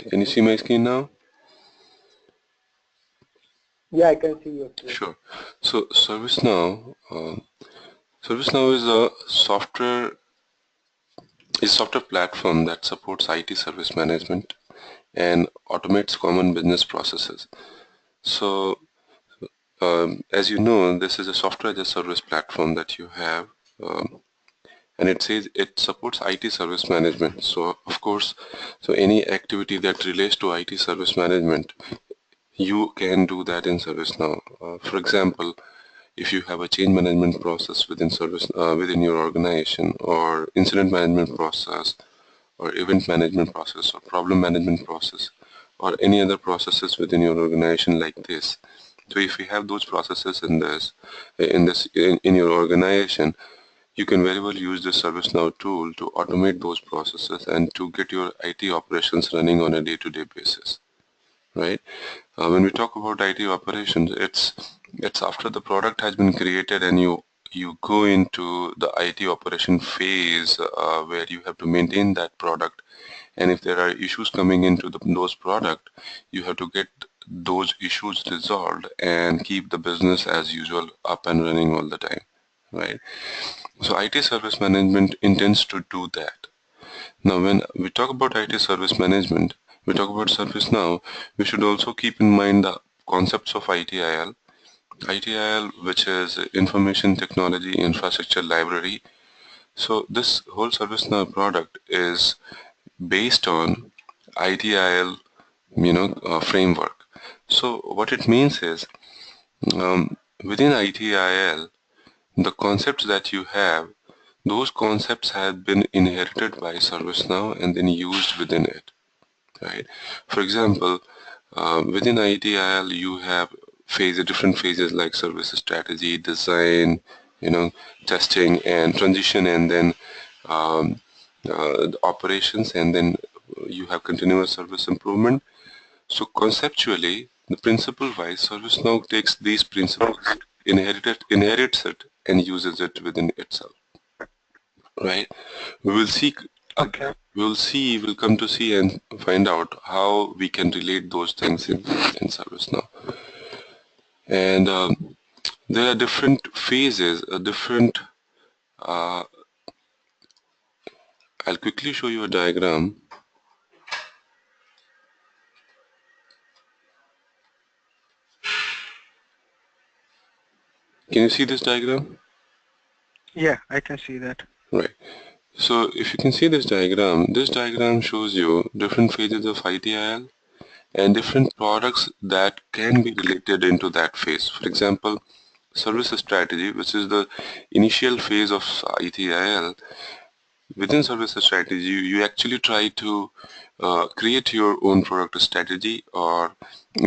Can you see my screen now? Yeah, I can see your screen. Sure. So ServiceNow, ServiceNow is software platform that supports IT service management and automates common business processes. So as you know, this is a software as a service platform that you have. And it says it supports IT service management. So of course, so any activity that relates to IT service management, you can do that in ServiceNow. For example, if you have a change management process within your organization, or incident management process, or event management process, or problem management process, or any other processes within your organization like this. So if you have those processes in your organization, you can very well use the ServiceNow tool to automate those processes and to get your IT operations running on a day-to-day basis, right? When we talk about IT operations, it's after the product has been created and you go into the IT operation phase where you have to maintain that product, and if there are issues coming into those product, you have to get those issues resolved and keep the business as usual up and running all the time, right? So IT service management intends to do that. Now, when we talk about IT service management, we talk about ServiceNow, we should also keep in mind the concepts of ITIL. ITIL, which is Information Technology Infrastructure Library. So this whole ServiceNow product is based on ITIL, framework. So what it means is, within ITIL, the concepts that you have, those concepts have been inherited by ServiceNow and then used within it, right? For example, within ITIL, you have different phases like service strategy, design, testing and transition, and then the operations, and then you have continuous service improvement. So conceptually, the principle-wise, ServiceNow takes these principles, inherits it, and uses it within itself, right? We will see. Okay. We'll come to see and find out how we can relate those things in ServiceNow. And there are different phases, uh, I'll quickly show you a diagram. Can you see this diagram? Yeah, I can see that. Right. So if you can see this diagram shows you different phases of ITIL and different products that can be related into that phase. For example, service strategy, which is the initial phase of ITIL. Within service strategy, you actually try to create your own product strategy or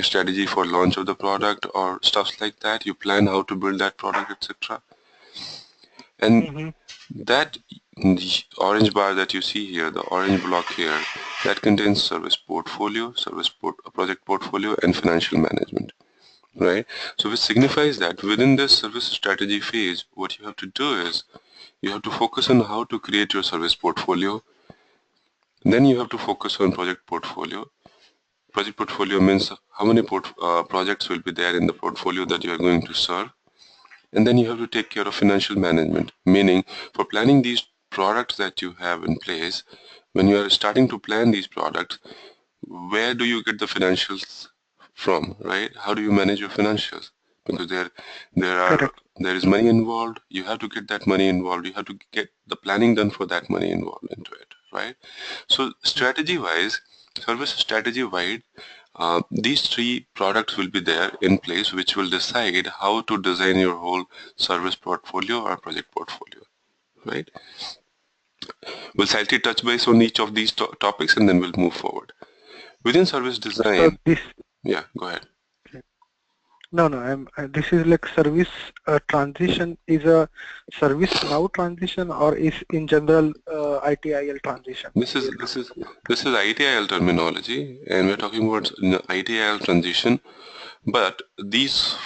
strategy for launch of the product or stuff like that. You plan how to build that product, etc. And that orange bar that you see here, the orange block here, that contains service portfolio, project portfolio, and financial management, right? So which signifies that within this service strategy phase, what you have to do is you have to focus on how to create your service portfolio. Then you have to focus on project portfolio. Project portfolio means how many projects will be there in the portfolio that you are going to serve. And then you have to take care of financial management, meaning for planning these products that you have in place, when you are starting to plan these products, where do you get the financials from, right? How do you manage your financials? Because Correct. there is money involved. You have to get that money involved. You have to get the planning done for that money involved into it, right? So strategy-wise, service strategy-wide, these three products will be there in place, which will decide how to design your whole service portfolio or project portfolio, right? We'll slightly touch base on each of these topics and then we'll move forward. Within service So design, this, yeah, go ahead. no, no, this is like service transition is a service now transition or is in general ITIL transition This we is are this talking is about. this is ITIL terminology, and we're talking about ITIL transition. But these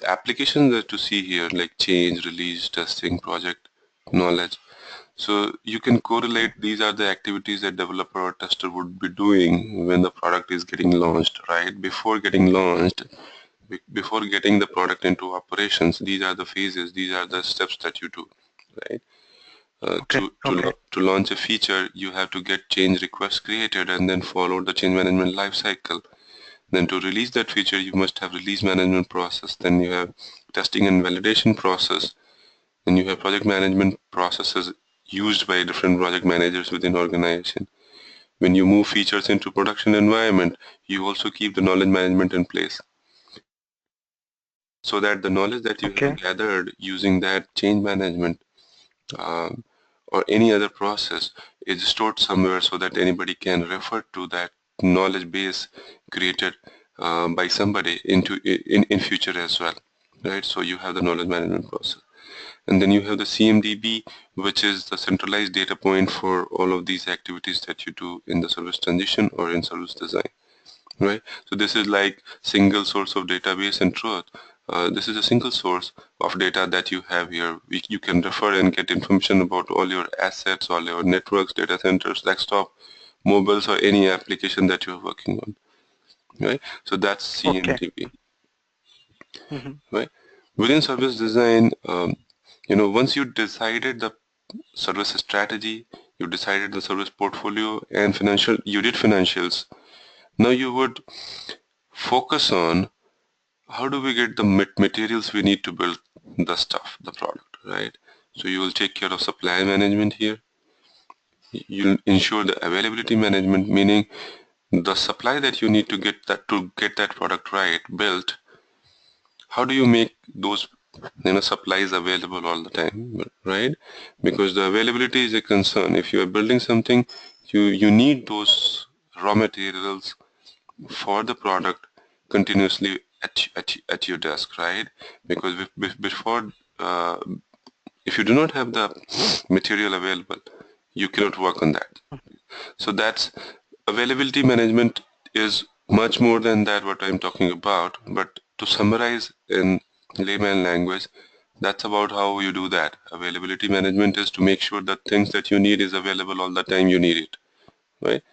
applications that you see here, like change, release, testing, project, knowledge, So you can correlate, these are the activities that developer or tester would be doing when the product is getting launched, right? Before getting launched, before getting the product into operations, these are the phases, these are the steps that you do, right? Okay. Okay. To launch a feature, you have to get change requests created and then follow the change management life cycle. Then to release that feature, you must have release management process. Then you have testing and validation process. Then you have project management processes used by different project managers within organization. When you move features into production environment, you also keep the knowledge management in place, so that the knowledge that you have Okay. gathered using that change management um, or any other process is stored somewhere, so that anybody can refer to that knowledge base created by somebody in future as well, right? So you have the knowledge management process. And then you have the CMDB, which is the centralized data point for all of these activities that you do in the service transition or in service design, right? So this is like single source of database and truth. This is a single source of data that you have here. You can refer and get information about all your assets, all your networks, data centers, desktop, mobiles, or any application that you're working on, right? So that's Okay. CMDB, Mm-hmm. right? Within service design, once you decided the service strategy, you decided the service portfolio and you did financials. Now you would focus on how do we get the materials we need to build the stuff, the product, right? So you will take care of supply management here. You'll ensure the availability management, meaning the supply that you need to get that product right built. How do you make those supplies available all the time, right? Because the availability is a concern. If you are building something, you need those raw materials for the product continuously at your desk, right? Because before, uh, if you do not have the material available, you cannot work on that. So that's availability management is much more than that what I'm talking about. But to summarize in layman language, that's about how you do that. Availability management is to make sure that things that you need is available all the time you need it, right?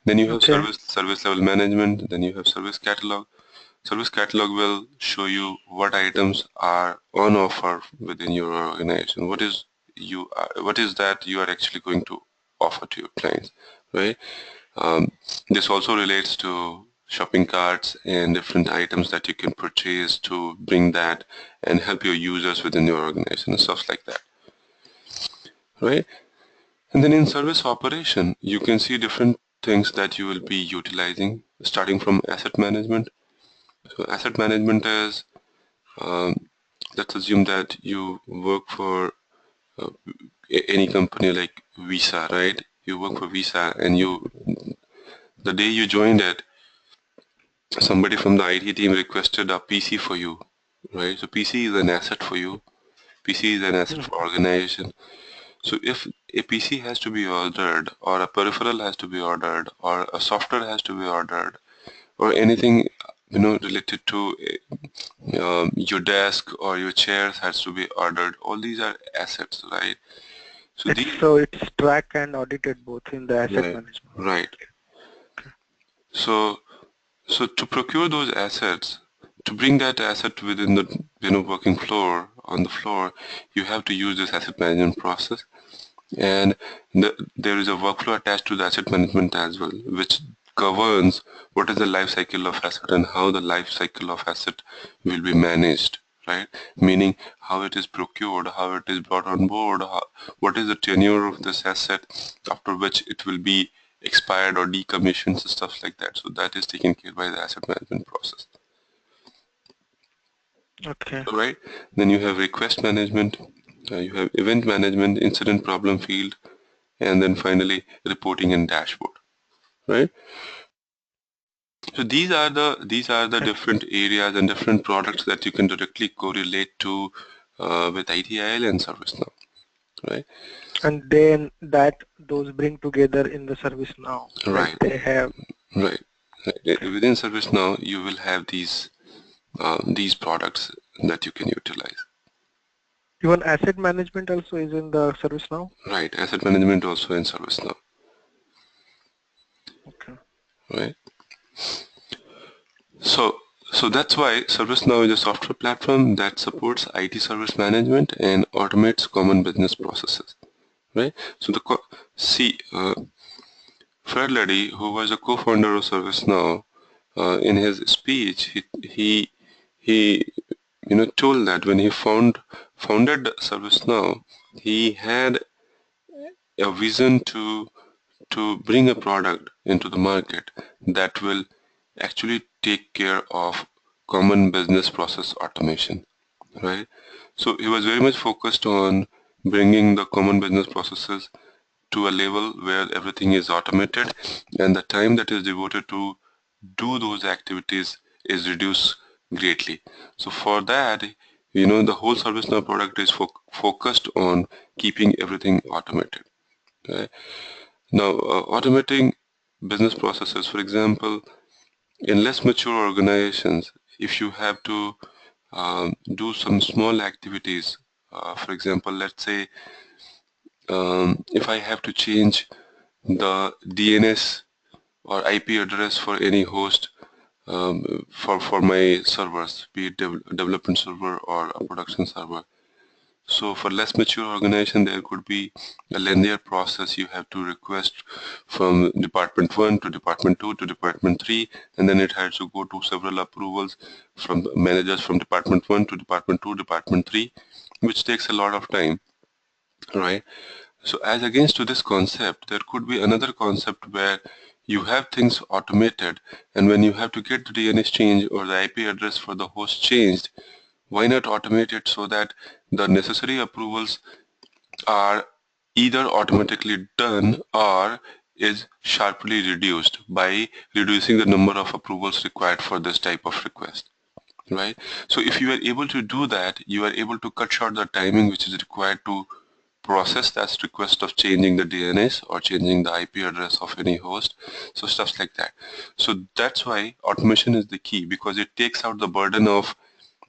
Then you have Okay. service level management. Then you have service catalog. Service catalog will show you what items are on offer within your organization. What is that you are actually going to offer to your clients, right? This also relates to shopping carts and different items that you can purchase to bring that and help your users within your organization and stuff like that, right? And then in service operation, you can see different things that you will be utilizing, starting from asset management. So asset management is, um, let's assume that you work for uh, any company like Visa, right? You work for Visa, and the day you joined it, somebody from the IT team requested a PC for you, right? So PC is an asset for you. PC is an asset for Mm-hmm. organization. So if a PC has to be ordered, or a peripheral has to be ordered, or a software has to be ordered, or anything related to your desk or your chairs has to be ordered, all these are assets, right? So It's these, so it's tracked and audited both in the asset right, management. right. So to procure those assets, to bring that asset within the working floor on the floor, you have to use this asset management process. And there is a workflow attached to the asset management as well, which governs what is the life cycle of asset and how the life cycle of asset will be managed, right? Meaning how it is procured, how it is brought on board, what is the tenure of this asset after which it will be expired or decommissioned, stuff like that. So that is taken care by the asset management process. Okay. All right. Then you have request management, you have event management, incident problem field, and then finally reporting and dashboard, right? So these are the Okay. different areas and different products that you can directly correlate to with ITIL and ServiceNow, right? And then that those bring together in the service now, like Right, they have. right. Okay. Within ServiceNow, you will have these products that you can utilize. Even asset management also is in the ServiceNow? Right, asset management also in ServiceNow. Okay. Right. So that's why ServiceNow is a software platform that supports IT service management and automates common business processes. Right. So Fred Luddy, who was a co-founder of ServiceNow, in his speech, he told that when he founded ServiceNow, he had a vision to bring a product into the market that will actually take care of common business process automation, right? So he was very much focused on bringing the common business processes to a level where everything is automated and the time that is devoted to do those activities is reduced greatly. So for that, the whole ServiceNow product is focused on keeping everything automated. Right? Now, automating business processes, for example, in less mature organizations, if you have to do some small activities, for example, let's say if I have to change the DNS or IP address for any host for my servers, be it development server or a production server. So for less mature organization, there could be a linear process. You have to request from department 1 to department 2 to department 3, and then it has to go to several approvals from managers from department 1 to department 2, department 3, which takes a lot of time, right? So as against to this concept, there could be another concept where you have things automated, and when you have to get the DNS change or the IP address for the host changed, why not automate it so that the necessary approvals are either automatically done or is sharply reduced by reducing the number of approvals required for this type of request, right? So if you are able to do that, you are able to cut short the timing which is required to process that request of changing the DNS or changing the IP address of any host, so stuff like that. So that's why automation is the key, because it takes out the burden of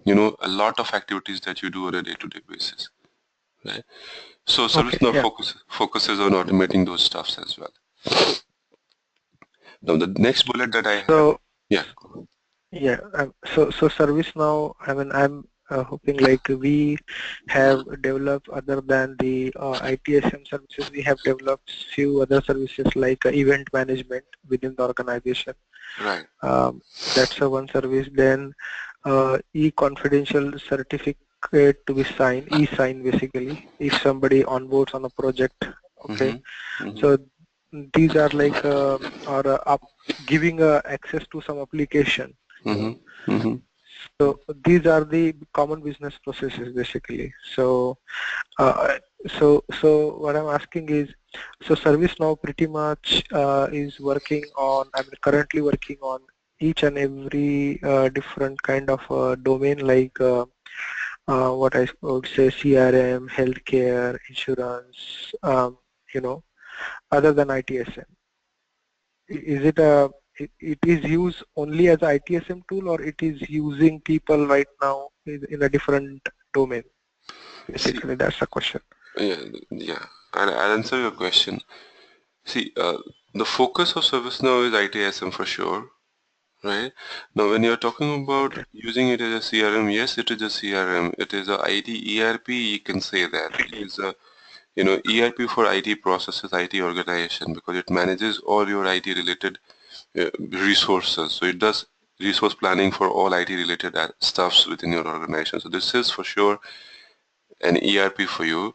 a lot of activities that you do on a day-to-day basis, right? So Okay, ServiceNow yeah. focuses on automating those stuffs as well. Now the next bullet that I have, So yeah, yeah, so ServiceNow, I mean, I'm hoping like we have developed other than the ITSM services, we have developed few other services like event management within the organization. right. That's a one service. Then e-confidential certificate to be signed, e-sign basically, if somebody onboards on a project. Okay, Mm-hmm. Mm-hmm. so these are like or up giving access to some application, you know. Mm-hmm. Mm-hmm. So these are the common business processes basically. Uh, so what I'm asking is, so ServiceNow pretty much is working on, I mean currently working on each and every different kind of domain, like what I would say CRM, healthcare, insurance, you know, other than ITSM. Is it it is used only as a ITSM tool, or it is using people right now in a different domain? See, Basically, that's the question. yeah, yeah. I'll answer your question. See, the focus of ServiceNow is ITSM for sure, right? Now, when you're talking about Okay. using it as a CRM, yes, it is a CRM. It is a IT ERP. You can say that it is a ERP for IT processes, IT organization, because it manages all your IT related resources. So it does resource planning for all IT related stuffs within your organization. So this is for sure an ERP for you,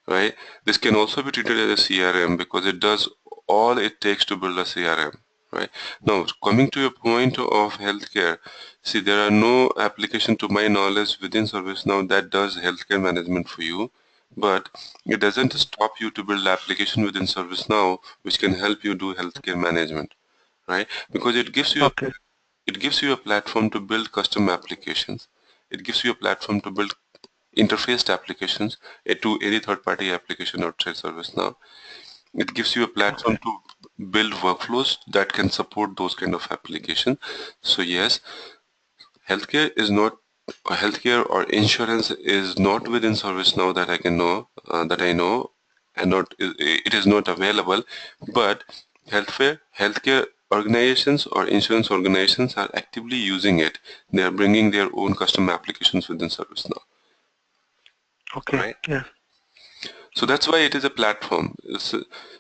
right? This can also be treated as a CRM because it does all it takes to build a CRM, right? Now, coming to your point of healthcare, see, there are no application to my knowledge within ServiceNow that does healthcare management for you, but it doesn't stop you to build application within ServiceNow which can help you do healthcare management, right? Because Okay. it gives you a platform to build custom applications. It gives you a platform to build interfaced applications to any third-party application outside ServiceNow. It gives you a platform Okay. to build workflows that can support those kind of applications. So yes, healthcare is not healthcare or insurance is not within ServiceNow that I can know, and it is not available. But healthcare organizations or insurance organizations are actively using it. They are bringing their own custom applications within ServiceNow. Okay. Right. Yeah. So that's why it is a platform.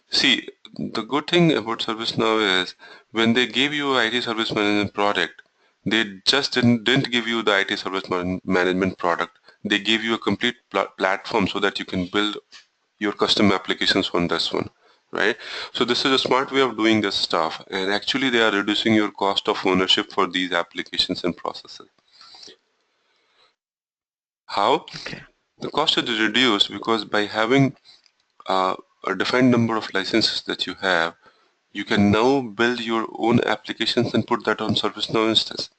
See, the good thing about ServiceNow is when they gave you an IT service management product, they just didn't give you the IT service management product. They gave you a complete platform so that you can build your custom applications on this one, right? So this is a smart way of doing this stuff, and actually they are reducing your cost of ownership for these applications and processes. How? Okay. The cost is reduced because by having uh, a defined number of licenses that you have, you can now build your own applications and put that on ServiceNow instance,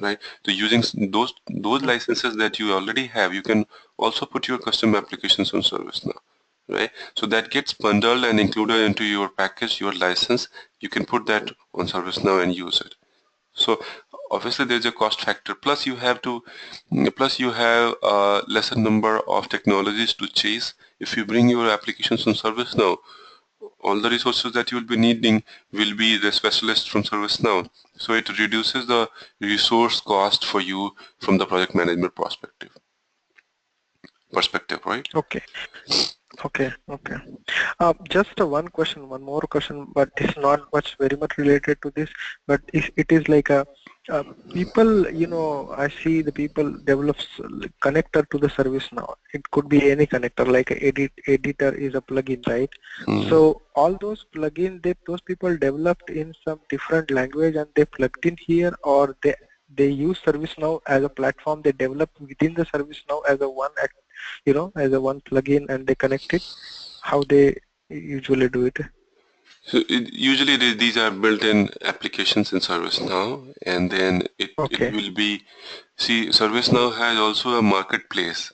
right? So using those Mm. licenses that you already have, you can also put your custom applications on ServiceNow, right? So that gets bundled and included into your package, your license. You can put that on ServiceNow and use it. So obviously there's a cost factor. Plus you have a lesser number of technologies to chase. If you bring your applications on ServiceNow, all the resources that you will be needing will be the specialists from ServiceNow. So it reduces the resource cost for you from the project management perspective, right? Okay. Okay. Okay. Just one more question, but it's not very much related to this, but it is like people, I see the people develops connector to the service now. It could be any connector, like editor is a plugin, right? Mm. So all those plugin, those people developed in some different language and they plugged in here, or they use ServiceNow as a platform. They develop within the ServiceNow as a as a one plugin, and they connect it. How they usually do it? So usually these are built-in applications in ServiceNow, and then it Okay. will be, see, ServiceNow has also a marketplace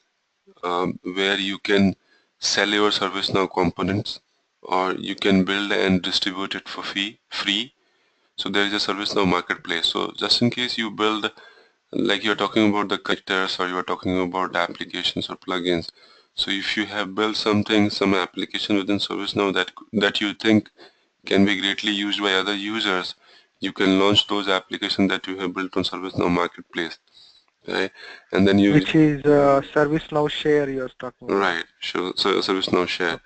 where you can sell your ServiceNow components, or you can build and distribute it for free. So there is a ServiceNow marketplace. So just in case you build, like you're talking about the connectors or you're talking about applications or plugins. So if you have built some application within ServiceNow that you think can be greatly used by other users, you can launch those applications that you have built on ServiceNow marketplace, right? And then Which is ServiceNow Share you're talking about. right, sure. So ServiceNow Share. Okay.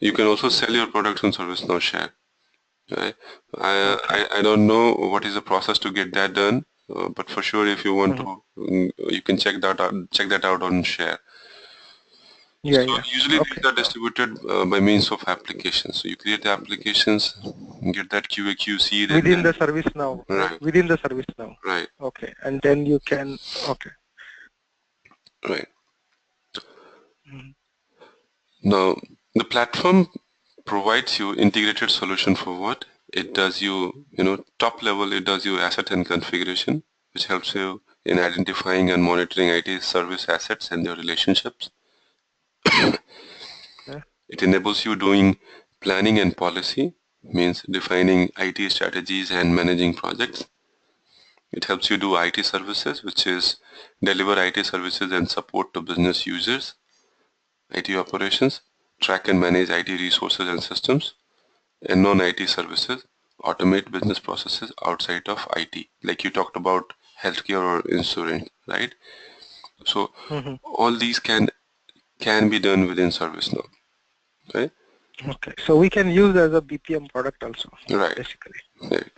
You can also sell Okay. your products on ServiceNow Share. Right? Okay. I don't know what is the process to get that done, but for sure, if you want Hmm. to, you can check that out on Share. Yeah. So Yeah. usually these Okay. are distributed by means of applications. So you create the applications, get that QA QC, and Within then the ServiceNow, right? right, Within the ServiceNow. right, Okay. And then you can. Okay. right. Mhm. Now the platform provides you integrated solution for what it does. Top level, it does you asset and configuration, which helps you in identifying and monitoring IT service assets and their relationships. Yeah. It enables you doing planning and policy, means defining IT strategies and managing projects. It helps you do IT services, which is deliver IT services and support to business users, IT operations, track and manage IT resources and systems, and non-IT services, automate business processes outside of IT, like you talked about healthcare or insurance, right? So Hmm. all these can be done within ServiceNow, right? Okay. So we can use as a BPM product also, Right, basically. right.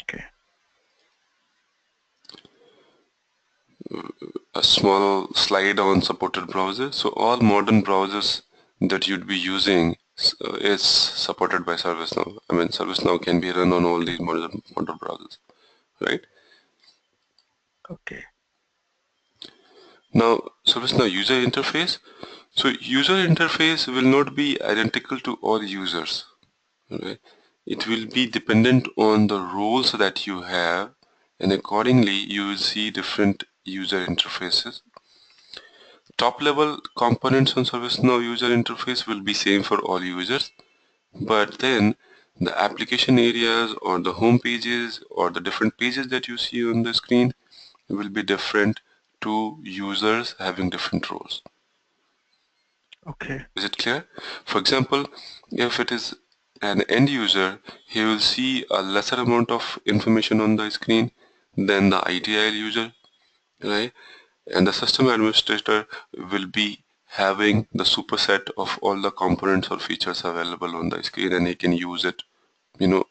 Okay. A small slide on supported browsers. So all modern browsers that you'd be using is supported by ServiceNow. I mean, ServiceNow can be run on all these Mhm. modern browsers, right? Okay. Now, ServiceNow user interface. So user interface will not be identical to all users, right? It will be dependent on the roles that you have, and accordingly you will see different user interfaces. Top level components on ServiceNow user interface will be same for all users, but then The application areas or the home pages or the different pages that you see on the screen will be different to users having different roles. Okay. Is it clear? For example, if it is an end user, he will see a lesser amount of information on the screen than the ITIL user, right? And the system administrator will be having the superset of all the components or features available on the screen, and he can use it. You know,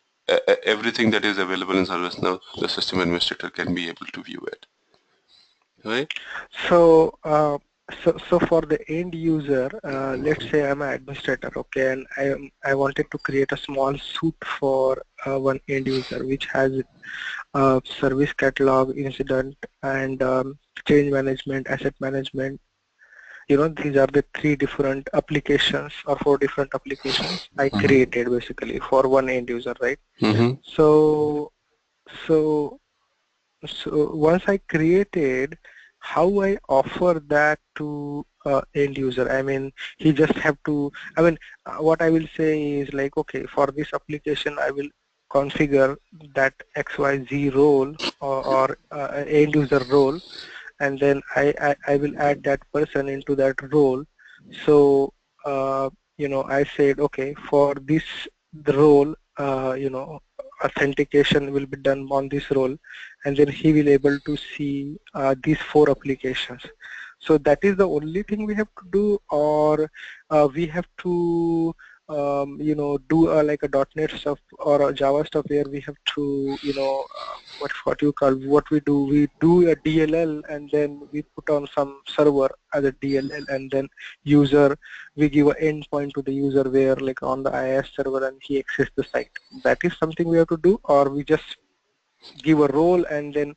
everything that is available in ServiceNow, the system administrator can be able to view it, right? So, so for the end user, let's say I'm an administrator, okay, and I wanted to create a small suite for one end user, which has service catalog, incident, and change management, asset management. You know, these are the three different applications or four different applications I created basically for one end user, right? Mm-hmm. So, so once I created, how I offer that to end user? I mean, he just have to. I mean, what I will say is like, okay, for this application, I will configure that XYZ role or end user role, and then I will add that person into that role. So you know, I said, okay, for this the role, you know, authentication will be done on this role, and then he will able to see these four applications. So that is the only thing we have to do, or we have to you know, do like a .NET stuff or a Java stuff where we have to, you know, what you call, what we do a DLL, and then we put on some server as a DLL, and then user, we give an endpoint to the user where like on the IIS server and he access the site. That is something we have to do, or we just give a role and then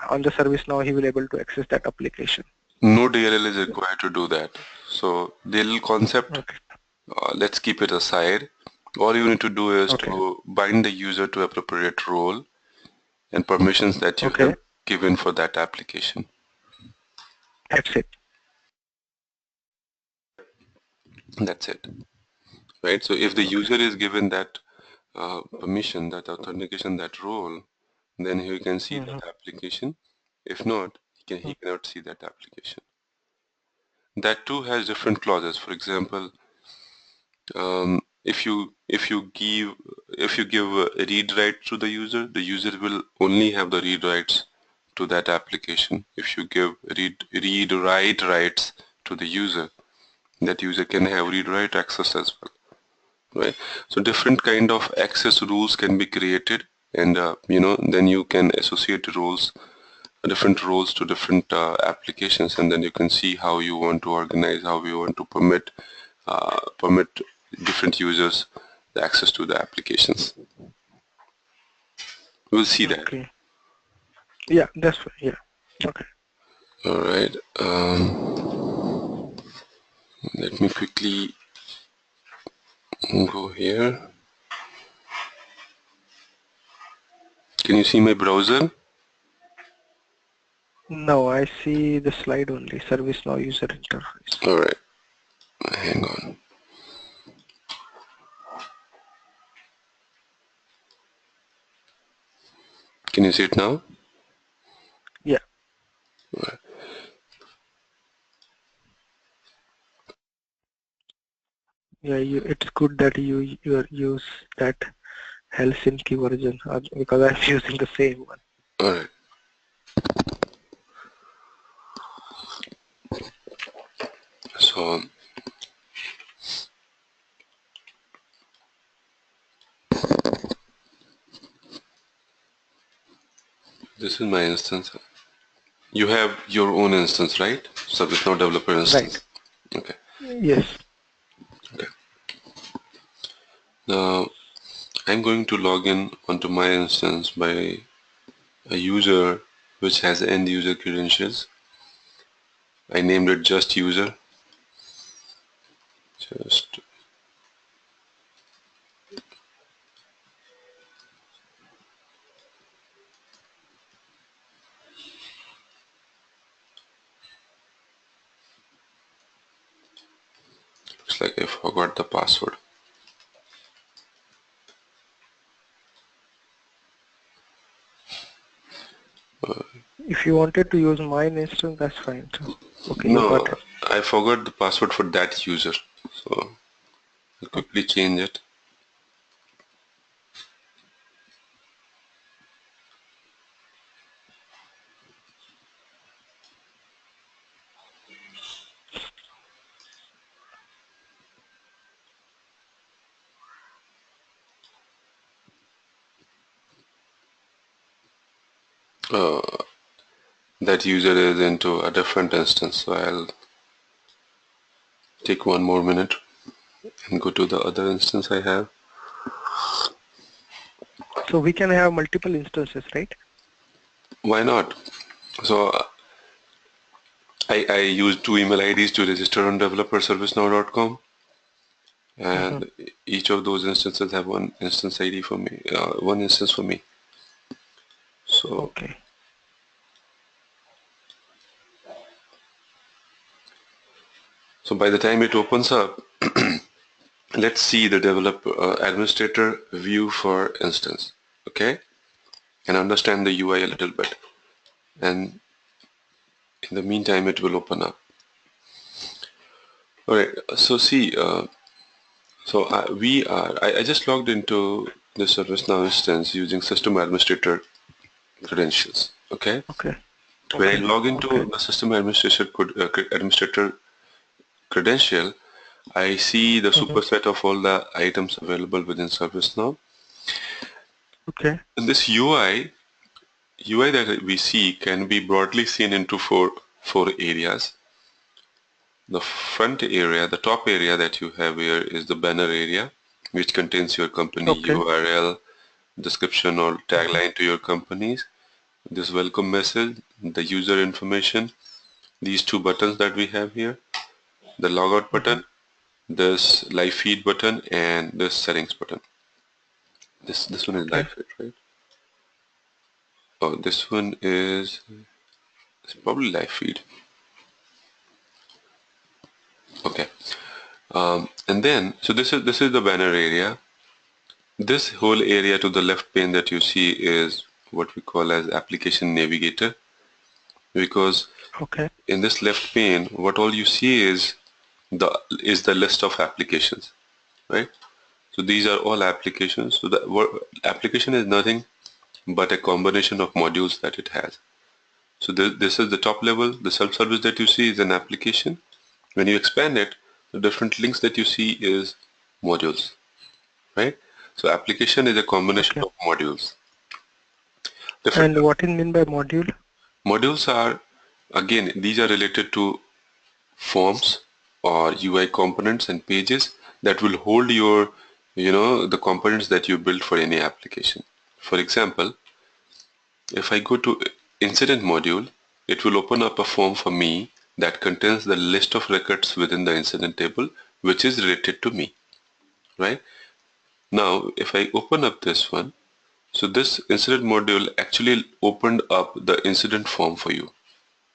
on the service now he will able to access that application. No DLL is required to do that. So DLL concept, Okay. let's keep it aside. All you need to do is Okay. to bind the user to appropriate role and permissions that you Okay. have given for that application. That's it. That's it, right? So if the Okay. user is given that permission, that authentication, that role, then he can see that Hmm. application. If not, he cannot see that application. That too has different clauses. For example, if you give a read write to the user will only have the read writes to that application. If you give read write rights to the user, that user can have read write access as well, right? So different kind of access rules can be created, and then you can associate roles, different roles to different applications, and then you can see how you want to organize, how you want to permit different users the access to the applications. We'll see that. Okay. Yeah, that's fine. Yeah. Okay. All right. Let me quickly go here. Can you see my browser? No, I see the slide only, ServiceNow user interface. All right. Hang on. Can you see it now? Yeah. Yeah, it's good that you use that Helsinki version because I'm using the same one. All right. So this is my instance. You have your own instance, right? ServiceNow developer Right. instance. Okay. Yes. Okay. Now I'm going to log in onto my instance by a user which has end user credentials. I named it just user. Just looks like I forgot the password. If you wanted to use mine instance, that's fine. So, okay, you got No, it. I forgot the password for that user. So I'll quickly change it. Uh, that user is into a different instance, so I'll take one more minute and go to the other instance I have. So we can have multiple instances, right? Why not? So I use two email IDs to register on developer.servicenow.com, Mm-hmm. and each of those instances have one instance ID for me, one instance for me. So, Okay. so by the time it opens up, let's see the developer administrator view for instance, okay, and understand the UI a little bit. And in the meantime, it will open up. All right. So see, I just logged into the ServiceNow instance using system administrator credentials. Okay. Okay. When I Okay. log Okay. into the system administrator credential, I see the Mm-hmm. superset of all the items available within ServiceNow. Okay. And this UI that we see can be broadly seen into four areas. The front area, the top area that you have here is the banner area, which contains your company Okay. URL, description or Mm-hmm. tagline to your companies, this welcome message, the user information, these two buttons that we have here, the logout Mm-hmm. button, this live feed button, and this settings button. This one is live Okay. feed, right? Oh, this one is it's probably live feed. Okay. And then so this is the banner area. This whole area to the left pane that you see is what we call as application navigator, because Okay. in this left pane what all you see is the list of applications, right? So these are all applications. So the application is nothing but a combination of modules that it has. So this is the top level. The self-service that you see is an application. When you expand it, the different links that you see is modules, right? So application is a combination Okay. of modules. Different And what is mean by module? modules are, again, these are related to forms or UI components and pages that will hold the components that you build for any application. For example, if I go to incident module, it will open up a form for me that contains the list of records within the incident table, which is related to me, right? Now, if I open up this one, so this incident module actually opened up the incident form for you,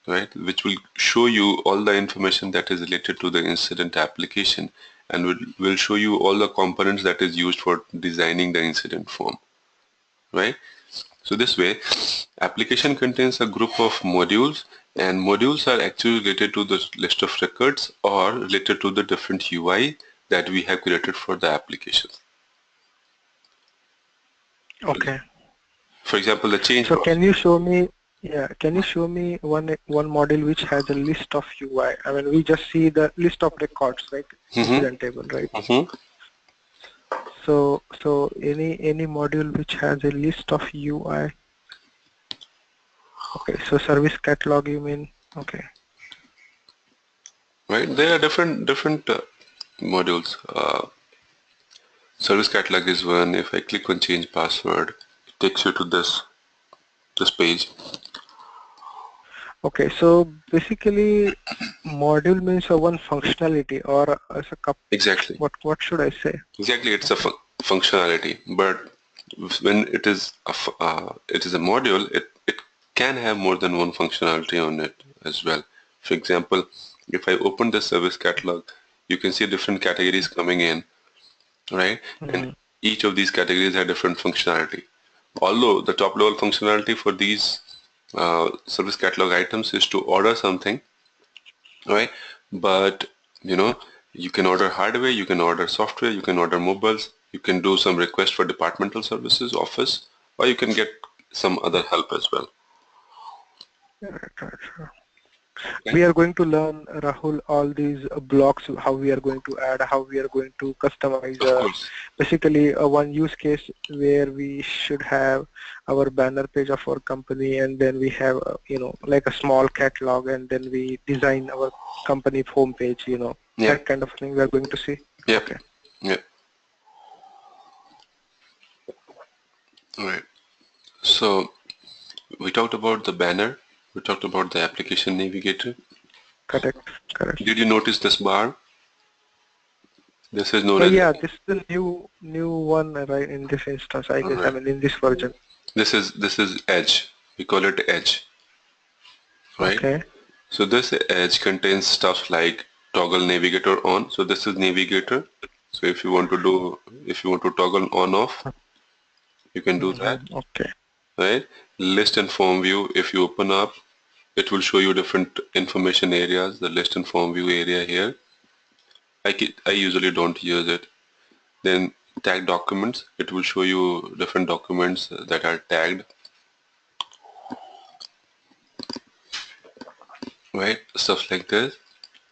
right? Which will show you all the information that is related to the incident application, and will show you all the components that is used for designing the incident form, right? So this way, application contains a group of modules, and modules are actually related to the list of records or related to the different UI that we have created for the application. Okay. For example, the change So process. can you show me, yeah, can you show me one model which has a list of UI? I mean, we just see the list of records, right? Mm-hmm. Incident table, right? Mm-hmm. So any module which has a list of UI. Okay, so service catalog, you mean? Okay. Right? There are different modules. Service catalog is one. If I click on change password, it takes you to this page. Okay, so basically module means a one functionality or as a cup. Exactly. What should I say? Exactly. It's a Okay. functionality, but when it is a module, it can have more than one functionality on it as well. For example, if I open the service catalog, you can see different categories coming in, right? And Mm-hmm. each of these categories have different functionality. Although the top level functionality for these service catalog items is to order something, right? But you know, you can order hardware, you can order software, you can order mobiles, you can do some request for departmental services, office, or you can get some other help as well. Right, right, right. Okay? We are going to learn, Rahul, all these blocks, how we are going to add, how we are going to customize, Of course. basically one use case where we should have our banner page of our company, and then we have, like a small catalog, and then we design our company homepage, Yeah. that kind of thing we are going to see. Yep. Okay, Yep. All right. So we talked about the banner. We talked about the application navigator. correct, correct. Did you notice this bar? This is known as Yeah, this is the new one, right, in this instance, I guess, I right. mean, in this version. This is edge. We call it edge, right? Okay. So this edge contains stuff like toggle navigator on. So this is navigator. So if you want to toggle on off, you can do that, Okay. right? List and form view. If you open up, it will show you different information areas. The list and form view area here. I usually don't use it. Then tag documents. It will show you different documents that are tagged, right? Stuff like this.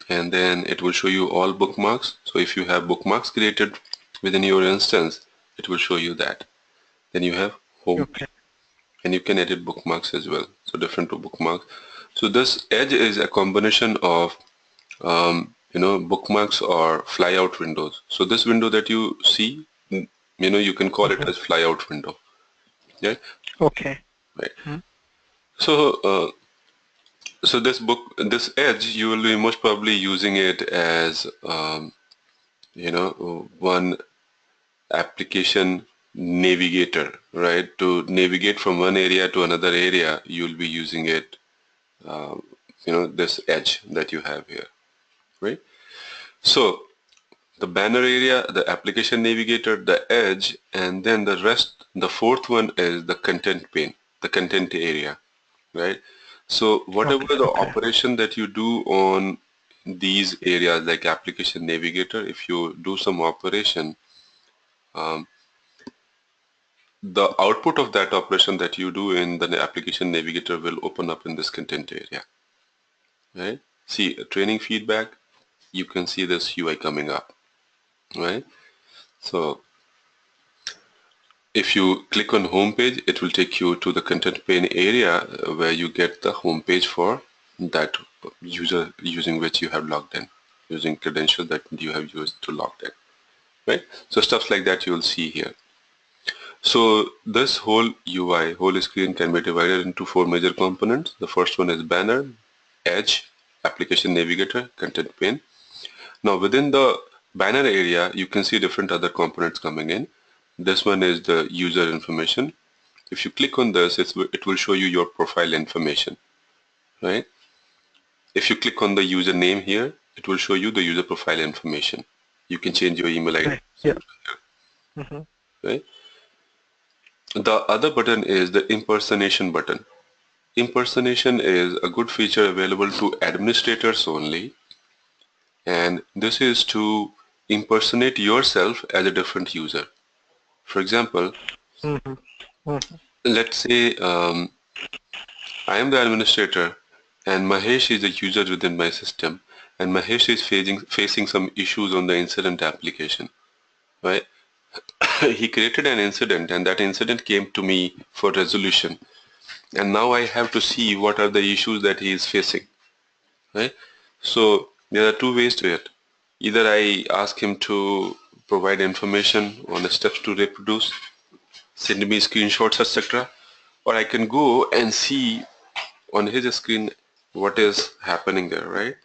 And then it will show you all bookmarks. So if you have bookmarks created within your instance, it will show you that. Then you have home, Okay. and you can edit bookmarks as well. So different bookmarks. So this edge is a combination of bookmarks or flyout windows. So this window that you see, you can call it Mhm. as flyout window. Yeah, Okay. right. Mhm. So this edge, you will be most probably using it as one application navigator, right? To navigate from one area to another area, you'll be using it, this edge that you have here, right? So the banner area, the application navigator, the edge, and then the rest, the fourth one is the content pane, the content area, right? So whatever Okay. the Okay. operation that you do on these areas like application navigator, if you do some operation, um, the output of that operation that you do in the application navigator will open up in this content area, right? See, training feedback, you can see this UI coming up, right? So if you click on home page, it will take you to the content pane area where you get the home page for that user using which you have logged in, using credentials that you have used to log in, right? So stuff like that you will see here. So this whole UI, whole screen can be divided into four major components. The first one is banner, edge, application navigator, content pane. Now within the banner area, you can see different other components coming in. This one is the user information. If you click on this, it will show you your profile information, right? If you click on the username here, it will show you the user profile information. You can change your email ID, Right. Yeah. Hmm. right? The other button is the impersonation button. Impersonation is a good feature available to administrators only, and this is to impersonate yourself as a different user. For example, Hmm. Hmm. let's say I am the administrator and Mahesh is a user within my system, and Mahesh is facing some issues on the incident application, right? He created an incident and that incident came to me for resolution, and now I have to see what are the issues that he is facing, right? So there are two ways to it. Either I ask him to provide information on the steps to reproduce, send me screenshots, etc., or I can go and see on his screen what is happening there, right?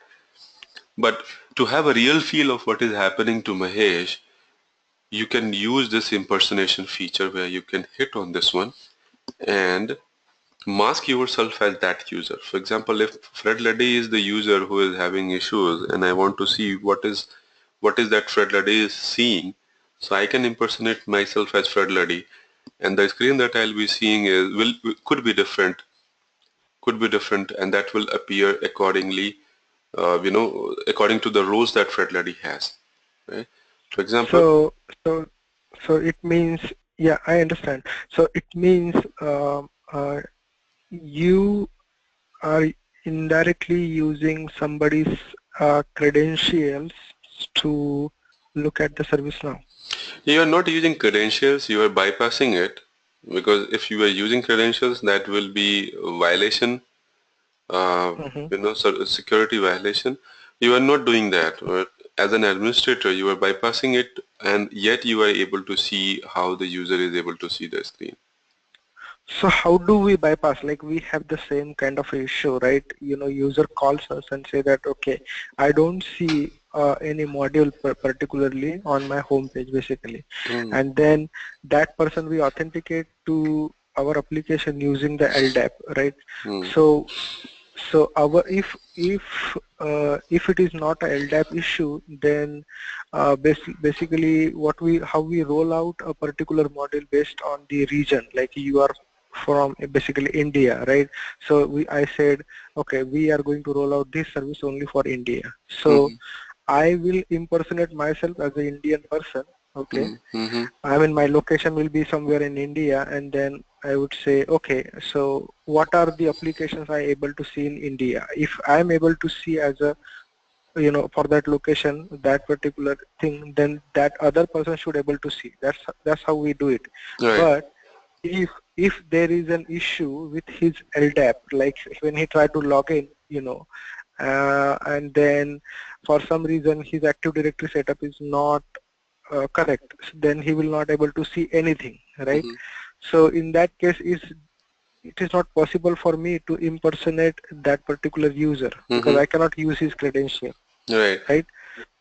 But to have a real feel of what is happening to Mahesh, you can use this impersonation feature where you can hit on this one and mask yourself as that user. For example, if Fred Leddy is the user who is having issues and I want to see what is that Fred Leddy is seeing, so I can impersonate myself as Fred Leddy, and the screen that I'll be seeing could be different could be different, and that will appear accordingly, according to the roles that Fred Luddy has. Right? For example, So, so, so it means, yeah, I understand. So it means you are indirectly using somebody's credentials to look at the service now. you are not using credentials, you are bypassing it, because if you are using credentials, that will be a violation, Mm-hmm. security violation. You are not doing that. As an administrator, you are bypassing it, and yet you are able to see how the user is able to see the screen. So how do we bypass? Like we have the same kind of issue, right? You know, user calls us and say that, okay, I don't see any module particularly on my home page basically. Mm, And then that person we authenticate to our application using the LDAP, right? mm, So our if it is not a LDAP issue, then basically how we roll out a particular module based on the region, like you are from basically India, right? So I said, okay, we are going to roll out this service only for India. So mm, I will impersonate myself as an Indian person, okay? mm, mm, I mean, my location will be somewhere in India, and then I would say, okay, so what are the applications I able to see in India? If I'm able to see as a, you know, for that location, that particular thing, then that other person should able to see. That's how we do it. right. But if there is an issue with his LDAP, like when he tried to log in, you know, and then for some reason his Active Directory setup is not correct, then he will not able to see anything, right? Mm-hmm, So in that case, it is not possible for me to impersonate that particular user because mm-hmm, I cannot use his credential, right. right?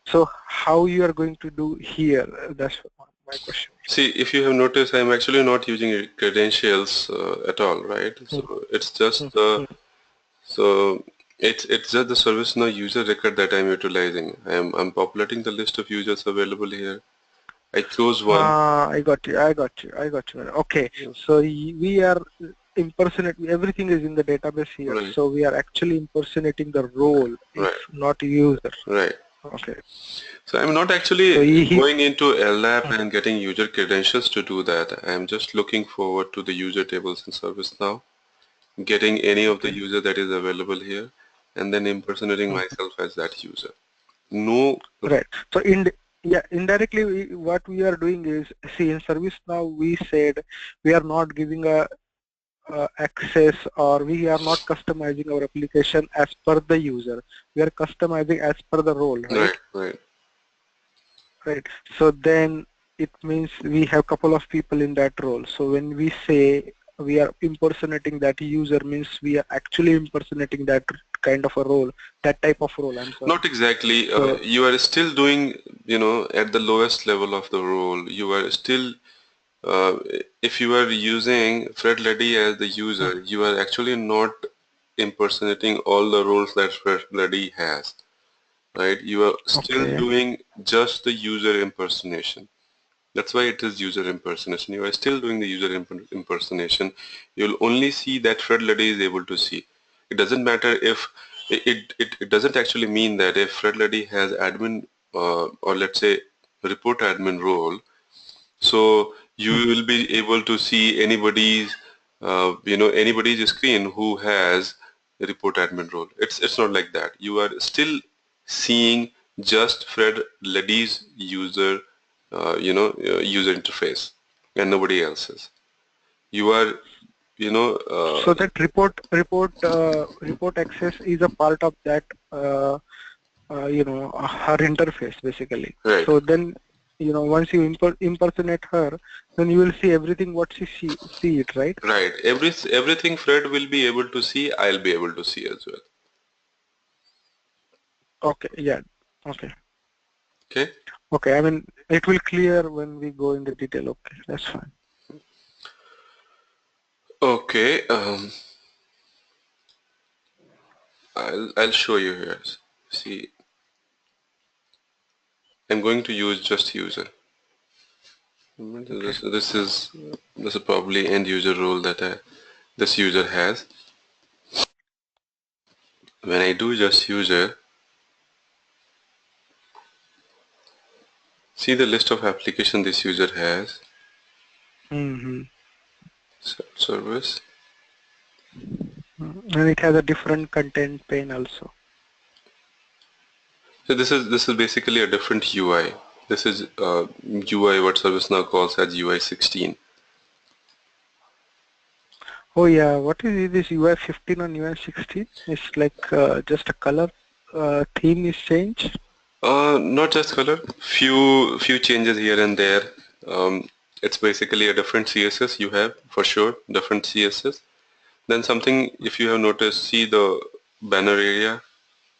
So how you are going to do here? That's my question. See, if you have noticed, I'm actually not using credentials at all, right? Mm, So it's just mm, the mm. so it's just the ServiceNow user record that I'm utilizing. I'm populating the list of users available here. I chose one. I got you. I got you. I got you. Okay. So we are impersonating. Everything is in the database here. Right, So we are actually impersonating the role, if right, not user. right. Okay. So I'm not So actually he going into LLAP and getting user credentials to do that. I'm just looking forward to the user tables in ServiceNow, getting any of the okay. user that is available here, and then impersonating Mhm. myself as that user. No, Right. So yeah, indirectly what we are doing is, see, in service now we said we are not giving a access, or we are not customizing our application as per the user. We are customizing as per the role, right? right, right. Right. So then it means we have couple of people in that role. So when we say we are impersonating that user, means we are actually impersonating that kind of a role, that type of role. I'm sorry. Not exactly. So You are still doing, at the lowest level of the role. You are still, uh, if you are using Fred Leddy as the mm, user, you are actually not impersonating all the roles that Fred Leddy has, right? You are still okay, doing just the user impersonation. That's why it is user impersonation. You are still doing the user impersonation. You'll only see that Fred Luddy is able to see. It doesn't matter if it doesn't actually mean that if Fred Luddy has admin or let's say report admin role, so you mm, will be able to see anybody's screen who has a report admin role. It's not like that. You are still seeing just Fred Leddy's user interface and nobody else's. You are, you know, so that report access is a part of that her interface basically. right, So then, once you impersonate her, then you will see everything what see it, right? right. Everything Fred will be able to see, I'll be able to see as well. Okay, yeah, okay, Okay. okay. I mean, it will clear when we go in the detail. Okay, that's fine. Okay. I'll show you here. See, I'm going to use just user. Okay, This is probably end user role that this user has. when I do just user, see the list of application this user has. Mm-hmm. Service. And it has a different content pane also. So this is basically a different UI. This is UI what ServiceNow calls as UI 16. Oh yeah, what is this UI 15 on UI 16? It's like just a color theme is changed. Not just color, few changes here and there. It's basically a different CSS you have for sure, different CSS. Then something, if you have noticed, see the banner area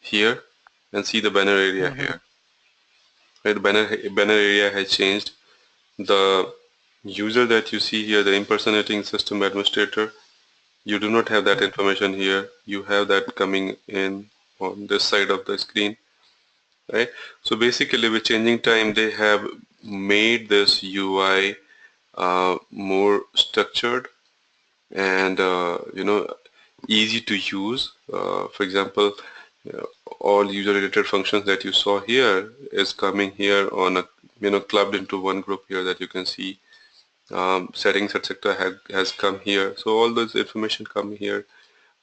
here and see the banner area Mm-hmm. here. Right, the banner area has changed. The user that you see here, the impersonating system administrator, you do not have that information here. You have that coming in on this side of the screen, right? So basically, with changing time, they have made this UI more structured and easy to use. For example, all user-related functions that you saw here is coming here on a clubbed into one group here that you can see. Settings etc. has come here. So all those information come here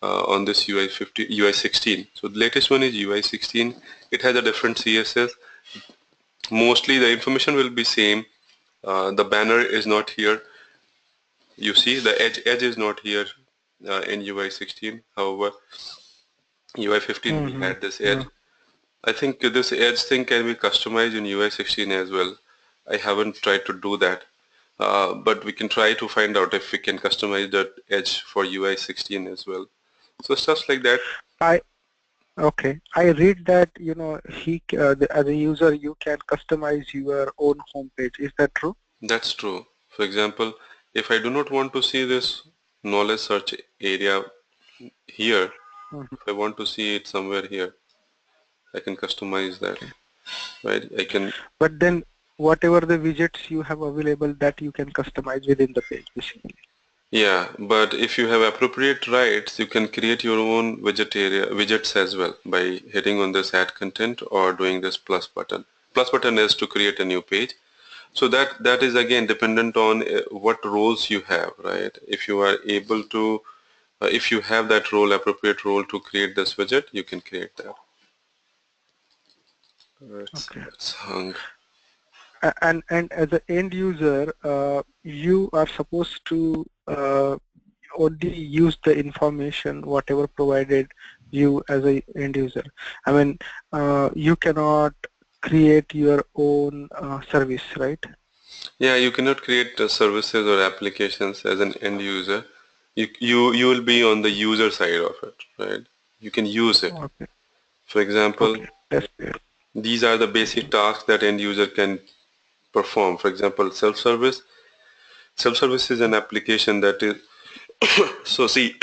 on this UI 16. So the latest one is UI 16. It has a different CSS. Mostly the information will be same. The banner is not here. You see the edge is not here in UI 16. However, UI 15 we Mm-hmm. had this edge. I think this edge thing can be customized in UI 16 as well. I haven't tried to do that. But we can try to find out if we can customize that edge for UI 16 as well. So stuff like that. I Okay. I read that as a user you can customize your own homepage. Is that true? That's true. For example, if I do not want to see this knowledge search area here, Mhm. if I want to see it somewhere here, I can customize that, Okay. right? I can, But then whatever the widgets you have available that you can customize within the page basically. yeah, but if you have appropriate rights, you can create your own widgets as well by hitting on this add content or doing this plus button. Plus button is to create a new page. So that is again dependent on what roles you have, right? If you are able to, if you have that role, appropriate role to create this widget, you can create that. Okay. It's hung. And as an end user, you are supposed to only use the information whatever provided you as a end user. I mean, you cannot create your own service, right? Yeah, you cannot create services or applications as an end user. You will be on the user side of it, right? You can use it. Okay. For example, Okay. That's fair. these are the basic tasks that end user can perform. For example, self-service. Self-service is an application that is so see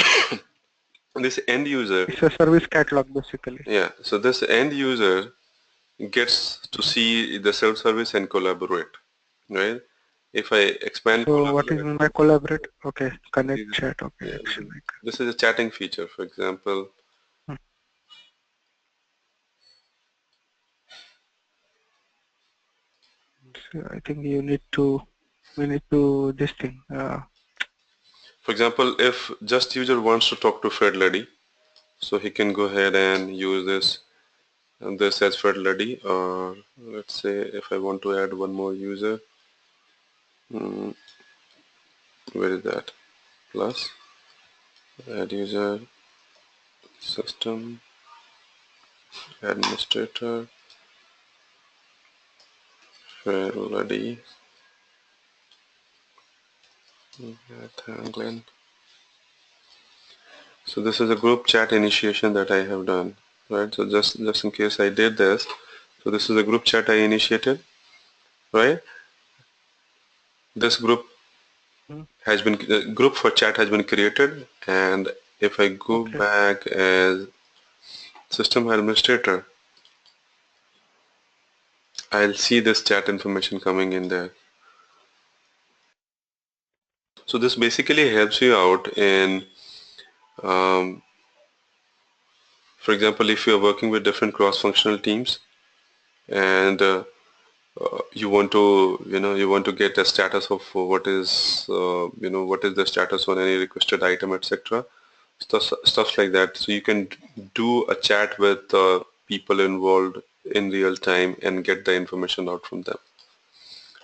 this end user. It's a service catalog basically. Yeah, so this end user gets to see the self-service and collaborate, right? If I expand So what is collaborate, mean by collaborate? Okay. Connect this, chat. Okay. yeah, Action icon. this is a chatting feature, for example. Hmm. So I think we need to this thing. For example, if just user wants to talk to Fred Luddy, so he can go ahead and use this as Fred Luddy, or let's say if I want to add one more user, mm, where is that? Plus, add user, system, administrator, Fred Luddy, Glenn. So this is a group chat initiation that I have done, right? So just in case I did this, so this is a group chat I initiated, right? This Hmm. group for chat has been created, and if I go Okay. back as system administrator, I'll see this chat information coming in there. So this basically helps you out in um, For example, if you are working with different cross-functional teams and you want to you want to get a status of what is what is the status on any requested item, etc., stuff like that. So you can do a chat with people involved in real time and get the information out from them.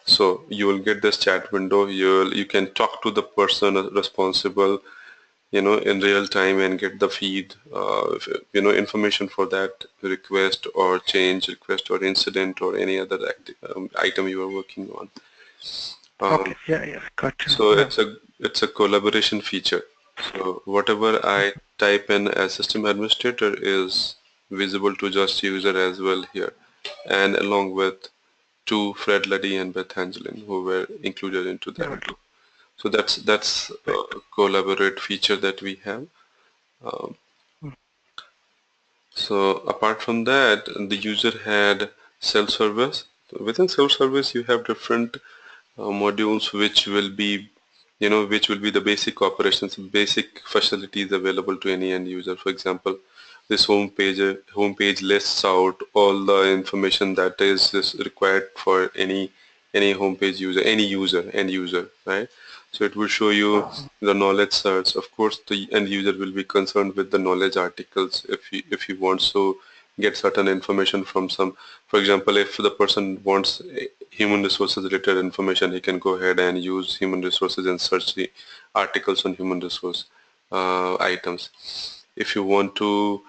So you will get this chat window. You can talk to the person responsible, in real time and get the feed, information for that request or change request or incident or any other item you are working on. Okay. Um, Yeah. Yeah. Got you. so Yeah. it's a collaboration feature. So whatever I type in as system administrator is visible to just user as well here, and along with to Fred Luddy and Beth Angelin who were included into Yeah. that Right. group. So that's a Right. collaborate feature that we have. Um, Mm. So apart from that, the user had self-service. Within self-service, you have different modules which will be the basic operations, basic facilities available to any end user. For example, this home page lists out all the information that is required for any homepage user, any user, end user, right? So it will show you the knowledge search. Of course, the end user will be concerned with the knowledge articles if he wants to get certain information from some. For example, if the person wants human resources related information, he can go ahead and use human resources and search the articles on human resource items. If you want to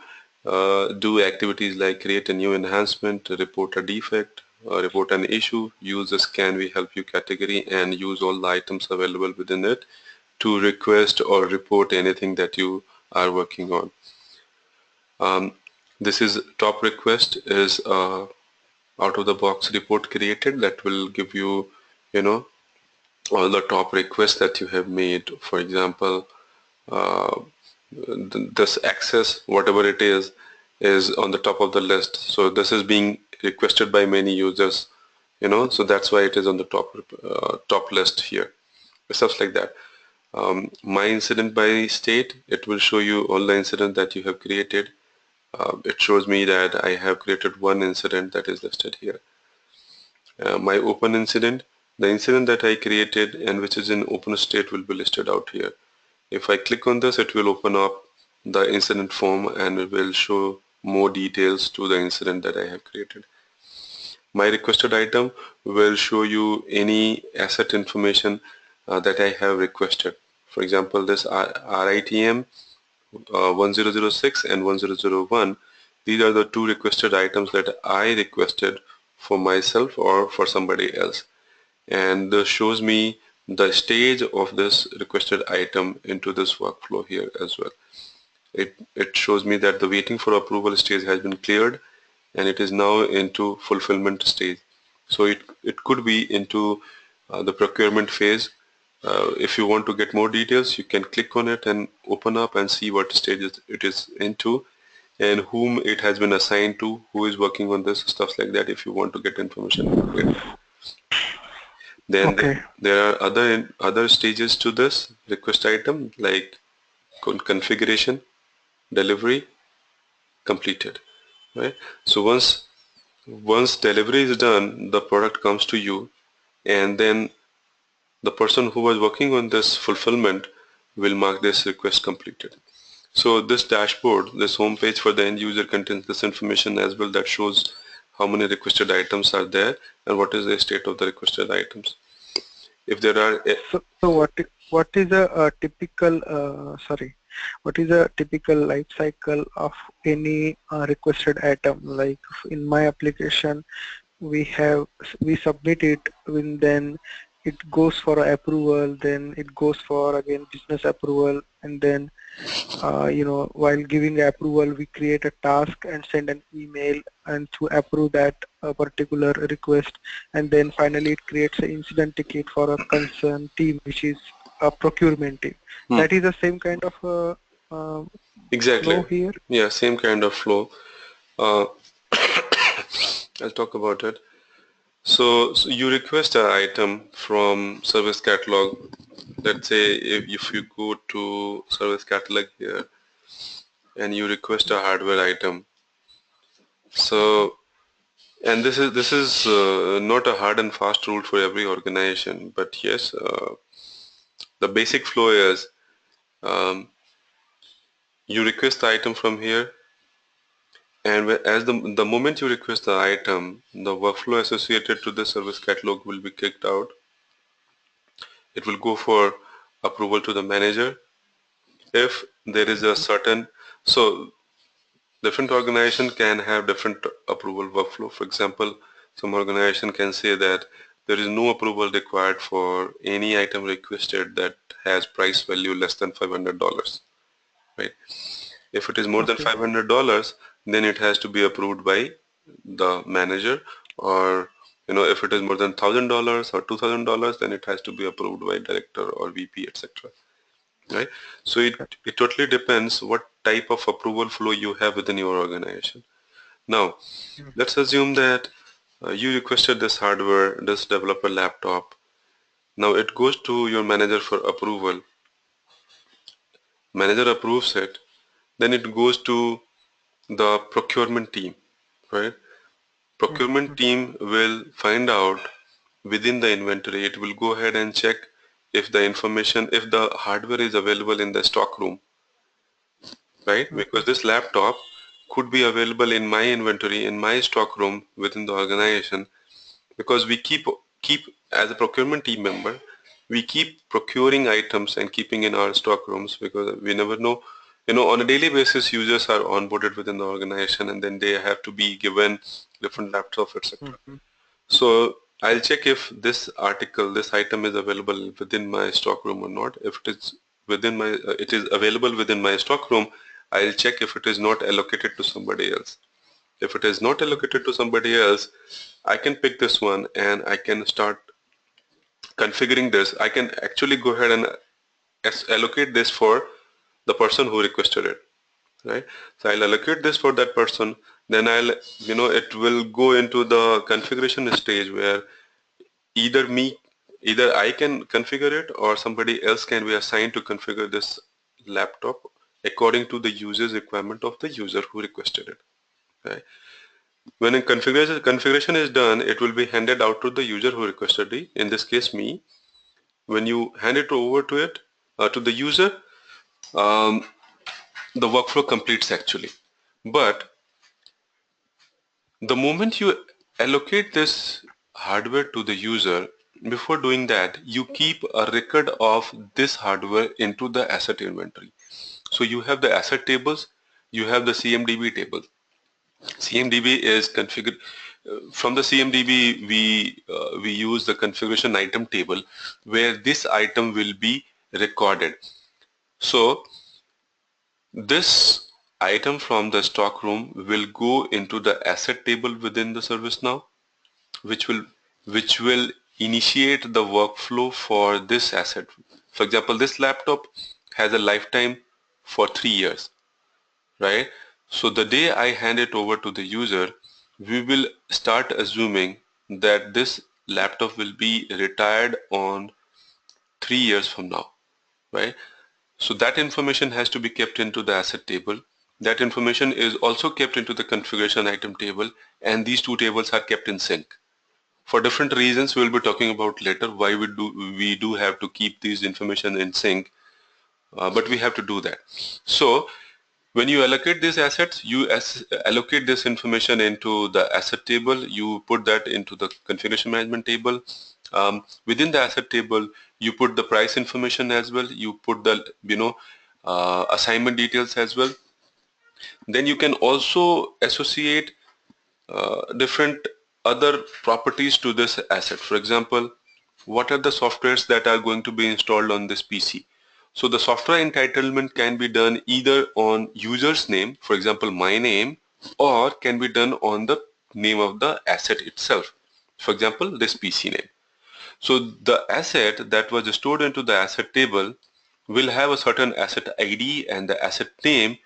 do activities like create a new enhancement, report a defect, report an issue, use the scan we help you category and use all the items available within it to request or report anything that you are working on. Um, this is top request is out of the box report created that will give you, you know, all the top requests that you have made. For example, uh, this access, whatever it is on the top of the list. So this is being requested by many users, so that's why it is on the top list here. Stuff like that. My incident by state, it will show you all the incident that you have created. It shows me that I have created one incident that is listed here. My open incident, the incident that I created and which is in open state will be listed out here. If I click on this, it will open up the incident form and it will show more details to the incident that I have created. My requested item will show you any asset information that I have requested. For example, this RITM 1006 and 1001, these are the two requested items that I requested for myself or for somebody else. And this shows me the stage of this requested item into this workflow here as well. It shows me that the waiting for approval stage has been cleared and it is now into fulfillment stage. So it could be into the procurement phase. If you want to get more details, you can click on it and open up and see what stage it is into and whom it has been assigned to, who is working on this, stuff like that if you want to get information about it. Then Okay. there are other stages to this request item like configuration, delivery, completed, right? So once delivery is done, the product comes to you, and then the person who was working on this fulfillment will mark this request completed. So this dashboard, this home page for the end user contains this information as well that shows how many requested items are there and what is the state of the requested items. If there are So what is a typical sorry, what is a typical life cycle of any requested item? Like in my application, we submit it, and then it goes for approval, then it goes for again business approval, and then while giving approval, we create a task and send an email and to approve that particular request, and then finally it creates an incident ticket for a concerned team, which is a procurement team. hmm, That is the same kind of flow exactly, here. yeah, same kind of flow. Uh, I'll talk about it. So you request an item from service catalog. Let's say if you go to service catalog here, and you request a hardware item. So, and this is not a hard and fast rule for every organization, but yes, the basic flow is um, you request the item from here, and as the moment you request the item, the workflow associated to the service catalog will be kicked out. It will go for approval to the manager. If there is a certain, so different organization can have different approval workflow. For example, some organization can say that there is no approval required for any item requested that has price value less than $500, right? If it is more than Okay. $500, then it has to be approved by the manager, or if it is more than $1,000 or $2,000, then it has to be approved by director or VP, etc. Right? So it totally depends what type of approval flow you have within your organization. Now, let's assume that you requested this hardware, this developer laptop. Now it goes to your manager for approval. Manager approves it. Then it goes to the procurement team, right? Procurement team will find out within the inventory. It will go ahead and check if the information, if the hardware is available in the stock room, right? Because this laptop could be available in my inventory, in my stock room within the organization, because we keep as a procurement team member, we keep procuring items and keeping in our stock rooms, because we never know, on a daily basis users are onboarded within the organization, and then they have to be given different laptops, etc. So I'll check if this item is available within my stock room or not. If it is it is available within my stock room, I'll check if it is not allocated to somebody else. If it is not allocated to somebody else, I can pick this one and I can start configuring this. I can actually go ahead and allocate this for the person who requested it, right? So I'll allocate this for that person. Then it will go into the configuration stage where either me, either I can configure it or somebody else can be assigned to configure this laptop according to the user's requirement of the user who requested it, right? When a configuration is done, it will be handed out to the user who requested it, in this case me. When you hand it over to to the user, um, the workflow completes actually. But the moment you allocate this hardware to the user, before doing that, you keep a record of this hardware into the asset inventory. So you have the asset tables, you have the CMDB table. CMDB is configured. From the CMDB, we use the configuration item table where this item will be recorded. So this item from the stock room will go into the asset table within the ServiceNow, which will which will initiate the workflow for this asset. For example, this laptop has a lifetime for 3 years, right? So the day I hand it over to the user, we will start assuming that this laptop will be retired on 3 years from now, right? So that information has to be kept into the asset table. That information is also kept into the configuration item table, and these two tables are kept in sync. For different reasons we'll be talking about later why we do have to keep these information in sync, but we have to do that. So when you allocate these assets, you allocate this information into the asset table, you put that into the configuration management table. Within the asset table, you put the price information as well, you put the assignment details as well. Then you can also associate different other properties to this asset. For example, what are the softwares that are going to be installed on this PC? So the software entitlement can be done either on user's name, for example, my name, or can be done on the name of the asset itself. For example, this PC name. So the asset that was stored into the asset table will have a certain asset ID, and the asset name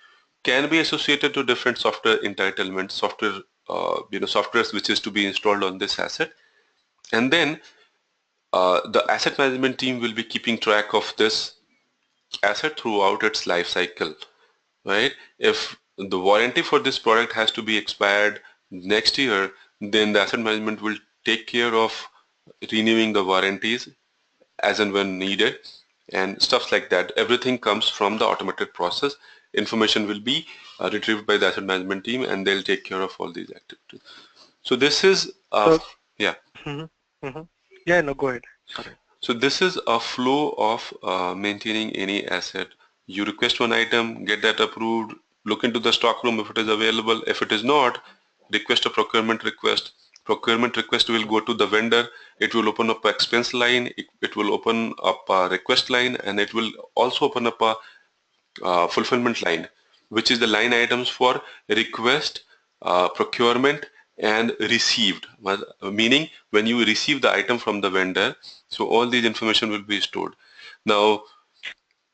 can be associated to different software entitlements, softwares which is to be installed on this asset. And then the asset management team will be keeping track of this asset throughout its life cycle. right? If the warranty for this product has to be expired next year, then the asset management will take care of renewing the warranties as and when needed and stuff like that. Everything comes from the automated process. Information will be retrieved by the asset management team and they'll take care of all these activities. So this is So, yeah. mhm, mhm. Yeah, no, go ahead. Sorry. So this is a flow of maintaining any asset. You request one item, get that approved, look into the stock room if it is available. If it is not, request a procurement request. Procurement request will go to the vendor. It will open up an expense line. It will open up a request line, and it will also open up a fulfillment line, which is the line items for request, procurement, and received. Meaning when you receive the item from the vendor, so all these information will be stored. Now,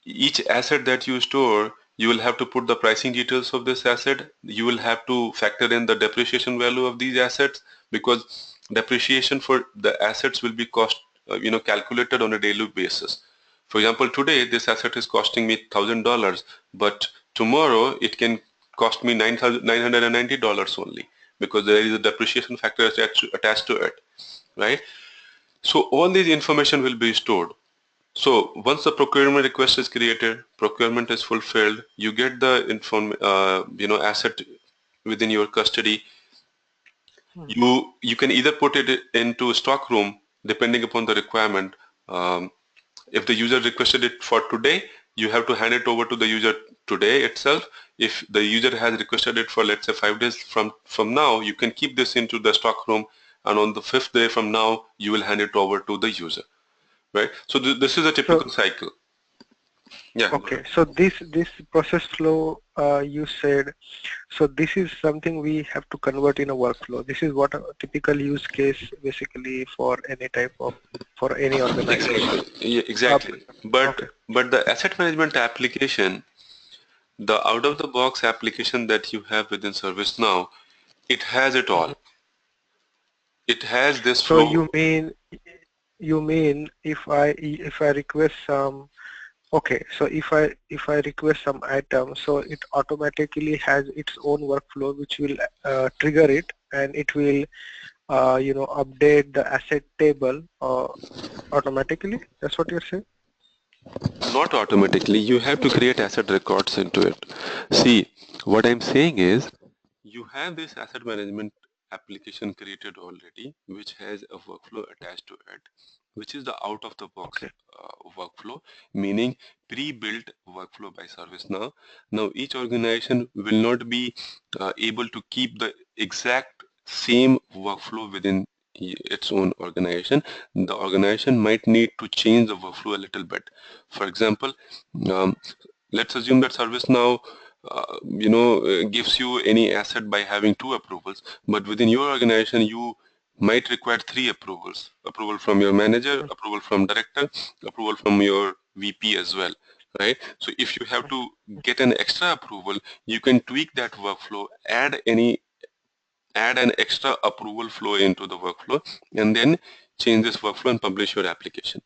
each asset that you store, you will have to put the pricing details of this asset. You will have to factor in the depreciation value of these assets because depreciation for the assets will be calculated on a daily basis. For example, today this asset is costing me $1,000, but tomorrow it can cost me $990 only because there is a depreciation factor attached to it, right? So all these information will be stored. So once the procurement request is created, procurement is fulfilled, you get the asset within your custody. Mhm. You can either put it into stock room depending upon the requirement. Um, if the user requested it for today, you have to hand it over to the user today itself. If the user has requested it for, let's say, 5 days from now, you can keep this into the stock room, and on the fifth day from now, you will hand it over to the user, right? So this is a So, typical cycle. Yeah, go okay, ahead. so this process flow you said, so this is something we have to convert in a workflow. This is what a typical use case basically for any type of, for any organization. Exactly. Yeah, Uh, exactly. But okay. but the asset management application, the out of the box application that you have within ServiceNow, it has it all. Mhm. It has this So flow. you mean if I request some, okay, so if I request some item, so it automatically has its own workflow which will trigger it, and it will update the asset table automatically. That's what you're saying? Not automatically. You have to create asset records into it. See, what I'm saying is you have this asset management application created already, which has a workflow attached to it, which is the out of the box Okay. workflow, meaning pre-built workflow by ServiceNow. Now, each organization will not be able to keep the exact same workflow within its own organization. The organization might need to change the workflow a little bit. For example, um, let's assume that ServiceNow gives you any asset by having two approvals, but within your organization you might require three approvals: approval from your manager, approval from director, approval from your VP as well, right? So if you have to get an extra approval, you can tweak that workflow, add an extra approval flow into the workflow, and then change this workflow and publish your application,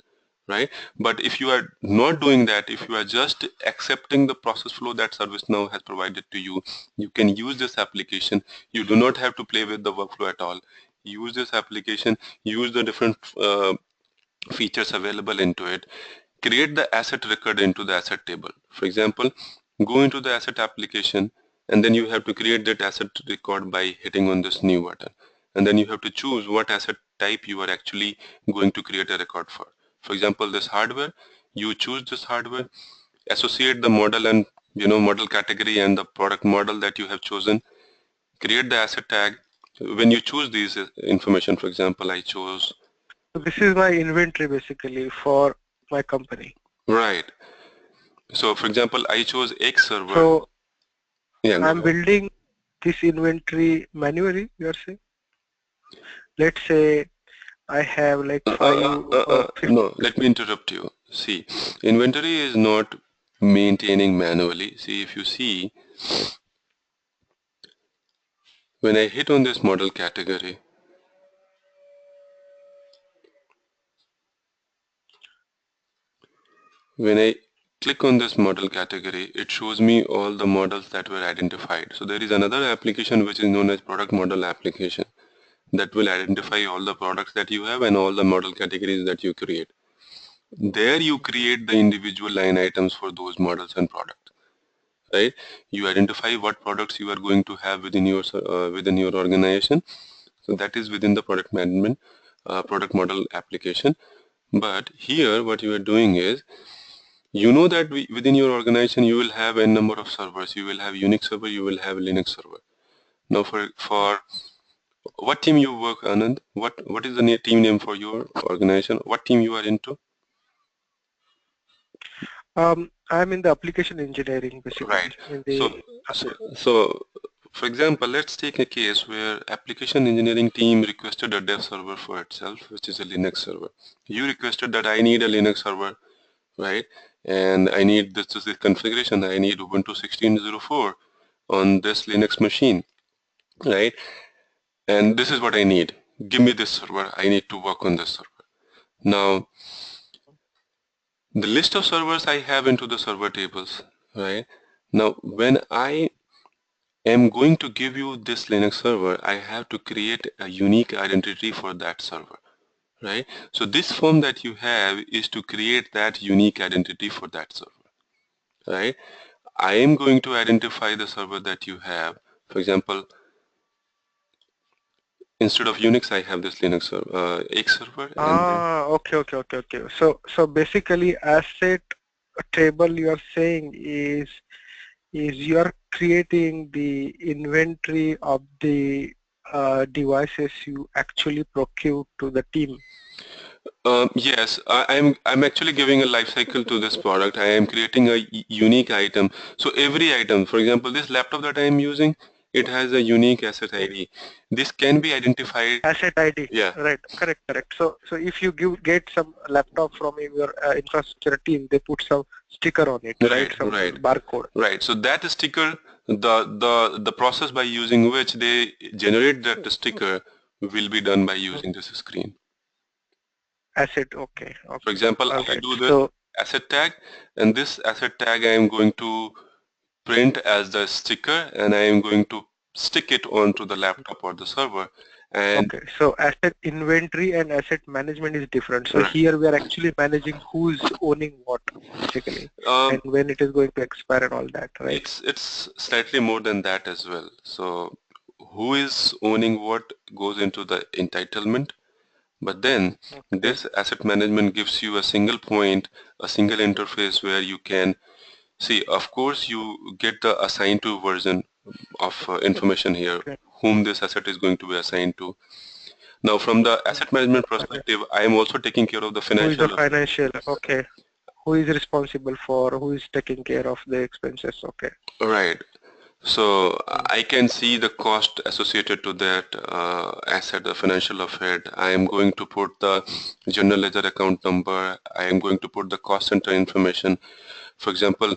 right? But if you are not doing that, if you are just accepting the process flow that ServiceNow has provided to you, you can use this application. You do not have to play with the workflow at all. Use this application, use the different features available into it, create the asset record into the asset table. For example, go into the asset application, and then you have to create that asset record by hitting on this new button. And then you have to choose what asset type you are actually going to create a record for. For example, this hardware, you choose this hardware, associate the model and model category and the product model that you have chosen, create the asset tag. When you choose these information, for example, I chose, So this is my inventory basically for my company. right. So for example, I chose X server. So Yeah, go I'm ahead. building this inventory manually, you're saying? Let's say I have like five, 50. No, let me interrupt you. See, inventory is not maintaining manually. See, if you see, when I hit on this model category, when I click on this model category, it shows me all the models that were identified. So there is another application which is known as product model application that will identify all the products that you have and all the model categories that you create. There you create the individual line items for those models and products, right? You identify what products you are going to have within your organization. So that is within the product management product model application. But here what you are doing is, you know that within your organization you will have a number of servers. You will have Unix server, you will have Linux server. Now for what team you work, Anand? What is the team name for your organization? What team you are into? I'm in the application engineering, Right. basically, in So the so for example, let's take a case where application engineering team requested a dev server for itself, which is a Linux server. You requested that I need a Linux server, right? And I need this is the configuration. I need Ubuntu 16.04 on this Linux machine, right? And this is what I need. Give me this server. I need to work on this server. Now, the list of servers I have into the server tables, right? Now, when I am going to give you this Linux server, I have to create a unique identity for that server, right? So this form that you have is to create that unique identity for that server, right? I am going to identify the server that you have. For example, instead of Unix, I have this Linux server, X server, and then okay. So basically, asset table you are saying is you are creating the inventory of the devices you actually procure to the team. yes, I'm actually giving a life cycle to this product. I am creating a unique item. So every item, for example, this laptop that I am using, it has a unique asset ID. This can be identified. Asset ID, Yeah, right? Correct. So if you get some laptop from your infrastructure team, they put some sticker on it, right? right, Some right, barcode. right. So that sticker, the process by using which they generate that sticker will be done by using this screen. Asset, okay, For okay, example, all I right. do this So asset tag, and this asset tag I am going to print as the sticker, and I am going to stick it onto the laptop or the server. And okay, so asset inventory and asset management is different. So right, here we are actually managing who's owning what, basically, and um, when it is going to expire and all that, right? it's slightly more than that as well. So who is owning what goes into the entitlement, but then Okay. this asset management gives you a single point, a single interface where you can see. Of course, you get the assigned to version of information here, Okay. whom this asset is going to be assigned to. Now, from the asset management Okay. perspective, I am also taking care of the Who is the financial. financial? Okay. Who is responsible for? Who is taking care of the expenses? Okay. Right. So Mm. I can see the cost associated to that asset, the financial of it. I am going to put the general ledger account number. I am going to put the cost center information. For example,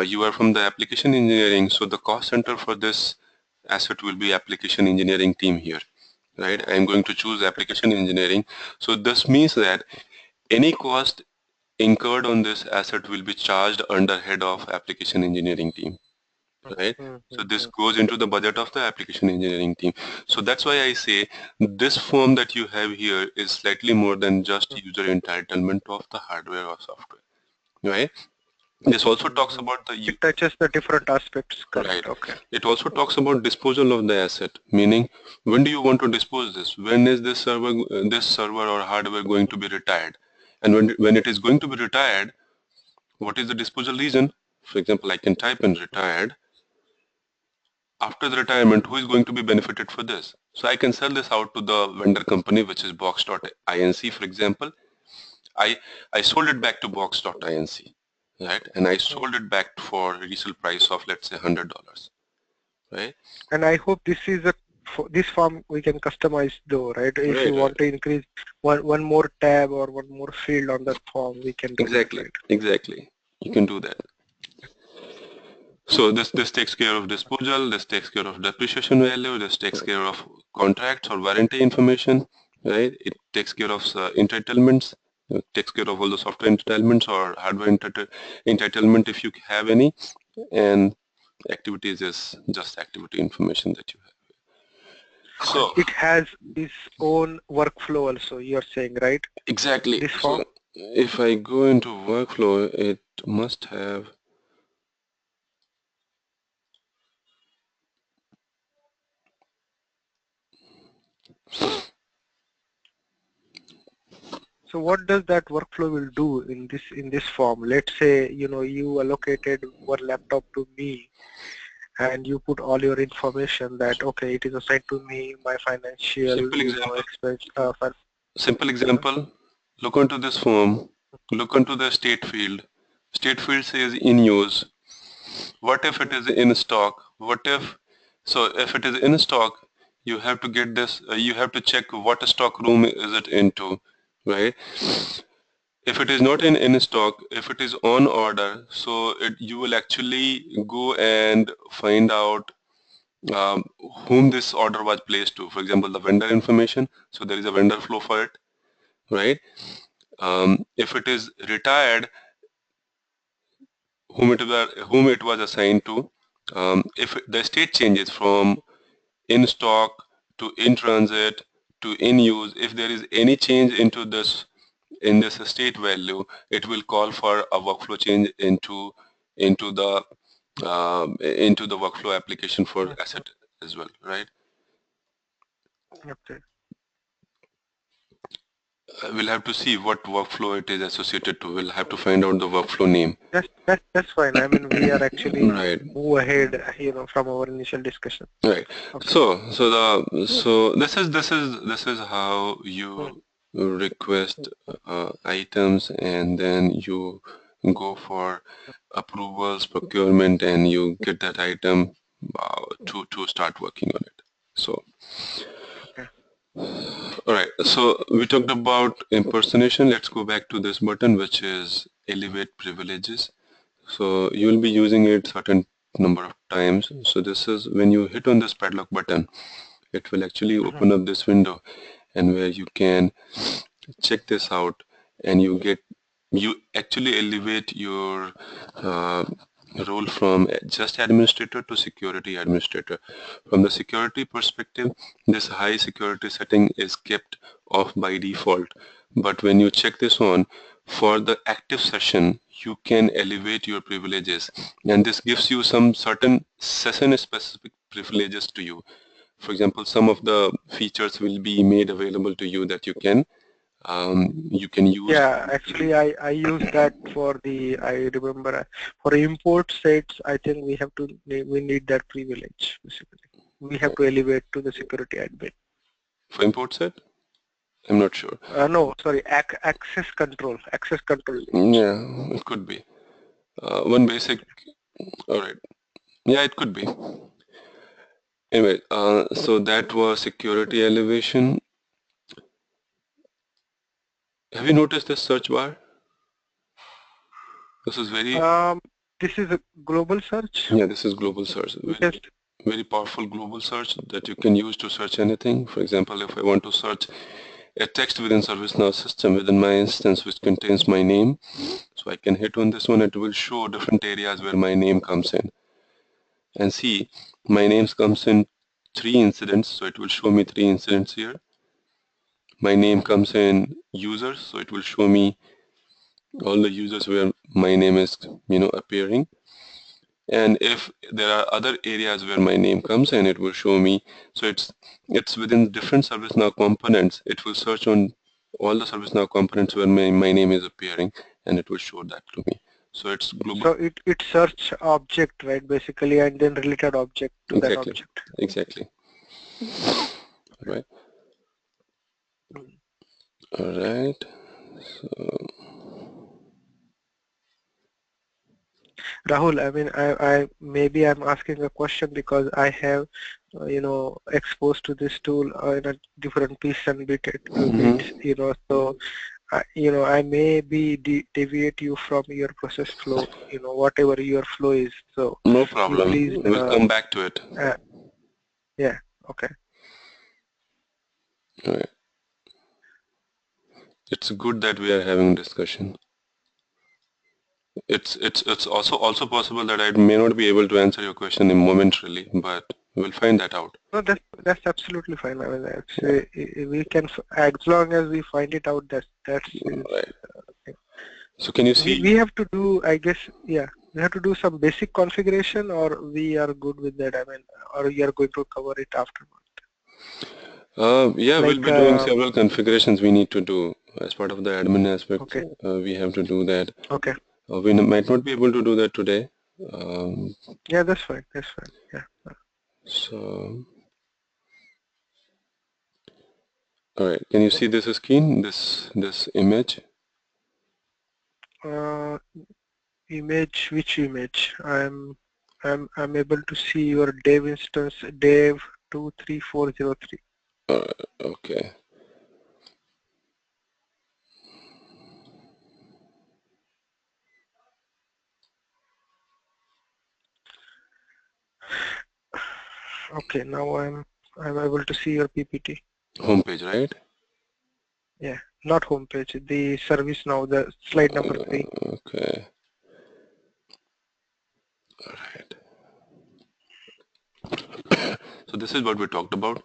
you are from the application engineering, so the cost center for this asset will be application engineering team here, right? I am going to choose application engineering. So this means that any cost incurred on this asset will be charged under head of application engineering team, right? So this goes into the budget of the application engineering team. So that's why I say this form that you have here is slightly more than just user entitlement of the hardware or software, right? This also talks about the It touches the different aspects. right. Correct. Okay. It also talks about disposal of the asset, meaning when do you want to dispose this? When is this server or hardware going to be retired? And when it is going to be retired, what is the disposal reason? For example, I can type in retired. After the retirement, who is going to be benefited for this? So I can sell this out to the vendor company, which is box.inc, for example. I, I sold it back to box.inc, right? And I sold it back for a resale price of, let's say, $100, right? And I hope this is this form we can customize though, right? If you Right, right. want to increase one more tab or one more field on that form, we can do that, Exactly, right? exactly. You can do that. So this takes care of disposal, this takes care of depreciation value, this takes care of contracts or warranty information, right? It takes care of entitlements, takes care of all the software entitlements or hardware entitlement if you have any, and activities is just activity information that you have. And So it has its own workflow also, you're saying, right? exactly. This form? So if I go into workflow, it must have. So what does that workflow will do in this form? Let's say, you allocated one laptop to me and you put all your information that, okay, it is assigned to me, my financial, Simple example. expense, Simple uh-huh. example. Look onto this form. Look onto the state field. State field says in use. What if it is in stock? What if, so if it is in stock, you have to get this, you have to check what stock room is it into, right? If it is not in stock, if it is on order, so you will actually go and find out um, whom this order was placed to. For example, the vendor information, so there is a vendor flow for it, right? If it is retired, whom it was assigned to. If the state changes from in stock to in transit to in use, if there is any change into this in this state value, it will call for a workflow change into the into the workflow application for Mhm. asset as well, right? Okay. We'll have to see what workflow it is associated to. We'll have to find out the workflow name. That's fine. I mean, we are actually Right. move ahead, from our initial discussion. Right. Okay. So this is how Mm, you request items, and then you go for approvals, procurement, and you get that item to start working on it. So okay. all right. So we talked about impersonation. Let's go back to this button, which is elevate privileges. So you will be using it certain number of times. So this is when you hit on this padlock button, it will actually Mhm. open up this window, and where you can check this out, and you actually elevate your uh, role from just administrator to security administrator. From the security perspective, this high security setting is kept off by default, but when you check this on for the active session, you can elevate your privileges, and this gives you some certain session specific privileges to you. For example, some of the features will be made available to you that you can use. Yeah, actually, I use that for I remember, for import sets, I think we need that privilege, basically. We have to elevate to the security admin. For import set, I'm not sure. No, sorry, access control limits. Yeah, it could be one basic. All right, yeah, it could be. Anyway, so that was security elevation. Have you noticed this search bar? This is very, Um, this is a global search. yeah, this is global search. We Very, just very powerful global search that you can use to search anything. For example, if I want to search a text within ServiceNow system within my instance which contains my name, so I can hit on this one. It will show different areas where my name comes in. And see, my name comes in 3 incidents, so it will show me 3 incidents here. My name comes in users, so it will show me all the users where my name is, appearing. And if there are other areas where my name comes in, it will show me. So it's within different ServiceNow components. It will search on all the ServiceNow components where my name is appearing, and it will show that to me. So it's global. so it search object, right, basically, and then related object to that Exactly. object. Exactly. Right. Mm. All right. Rahul, I mean, I maybe I'm asking a question because I have, exposed to this tool in a different Mhm. bits, so I may be deviate you from your process flow, whatever your flow is. So No you problem. please, We'll come back to it. uh, yeah, okay. All right. It's good that we are having discussion. It's also possible that I may not be able to answer your question momentarily, but we'll find that out. No, that's absolutely fine. I mean, we can, as long as we find it out, that's Right. So can you see? we have to do, I guess, yeah, we have to do some basic configuration, or we are good with that. I mean, or you are going to cover it afterwards. Yeah, we'll Like, be doing several configurations we need to do as part of the admin aspect. okay, We have to do that. okay, We might not be able to do that today. Um, yeah, that's fine. That's fine. Yeah. so, all right. Can you see this screen? This image? Uh, Image, which image? I'm able to see your dev instance, dev 23403. Okay. Okay, now I'm able to see your PPT. Homepage, right? Yeah, not homepage, the service now, the slide number 3. Okay. All right. So this is what we talked about: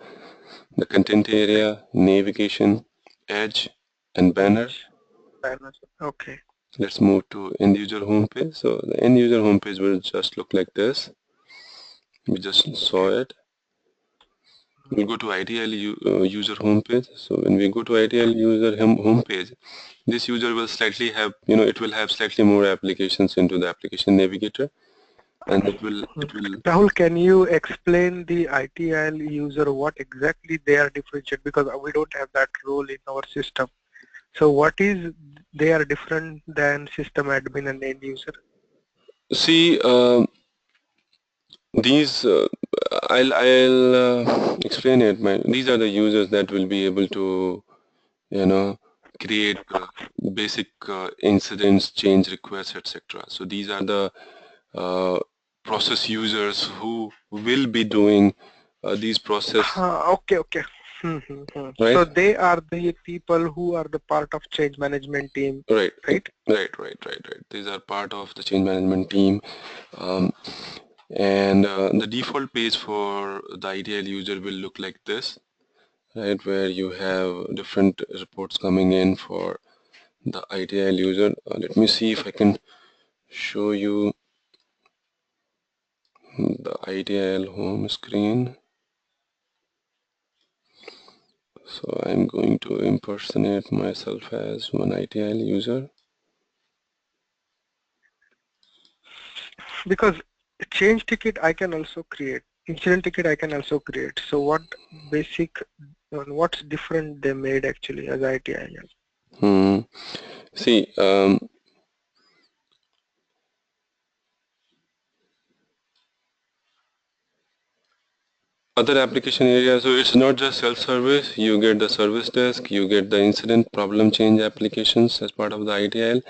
the content area, navigation, edge, and banner. Banners. Okay. Let's move to end user homepage. So the end user homepage will just look like this. We just saw Okay. it. We'll go to ITIL user homepage. So when we go to ITIL user homepage, this user will slightly have, it will have slightly more applications into the application navigator, and it will. Rahul, can you explain the ITIL user, what exactly they are differentiated, because we don't have that role in our system. So what is they are different than system admin and end user? See, these I'll explain it. These are the users that will be able to, you know, create basic incidents, change requests, etc. So these are the uh, process users who will be doing these process, Okay, okay. right? So they are the people who are the part of change management team, Right, right? right. These are part of the change management team, um, and the default page for the ITIL user will look like this, right? Where you have different reports coming in for the ITIL user. Let me see if I can show you the ITIL home screen. So I'm going to impersonate myself as one ITIL user. Because change ticket I can also create, incident ticket I can also create. So what basic, what's different they made actually as ITIL? Hmm. See, other application areas, so it's not just self-service. You get the service desk, you get the incident problem change applications as part of the ITIL.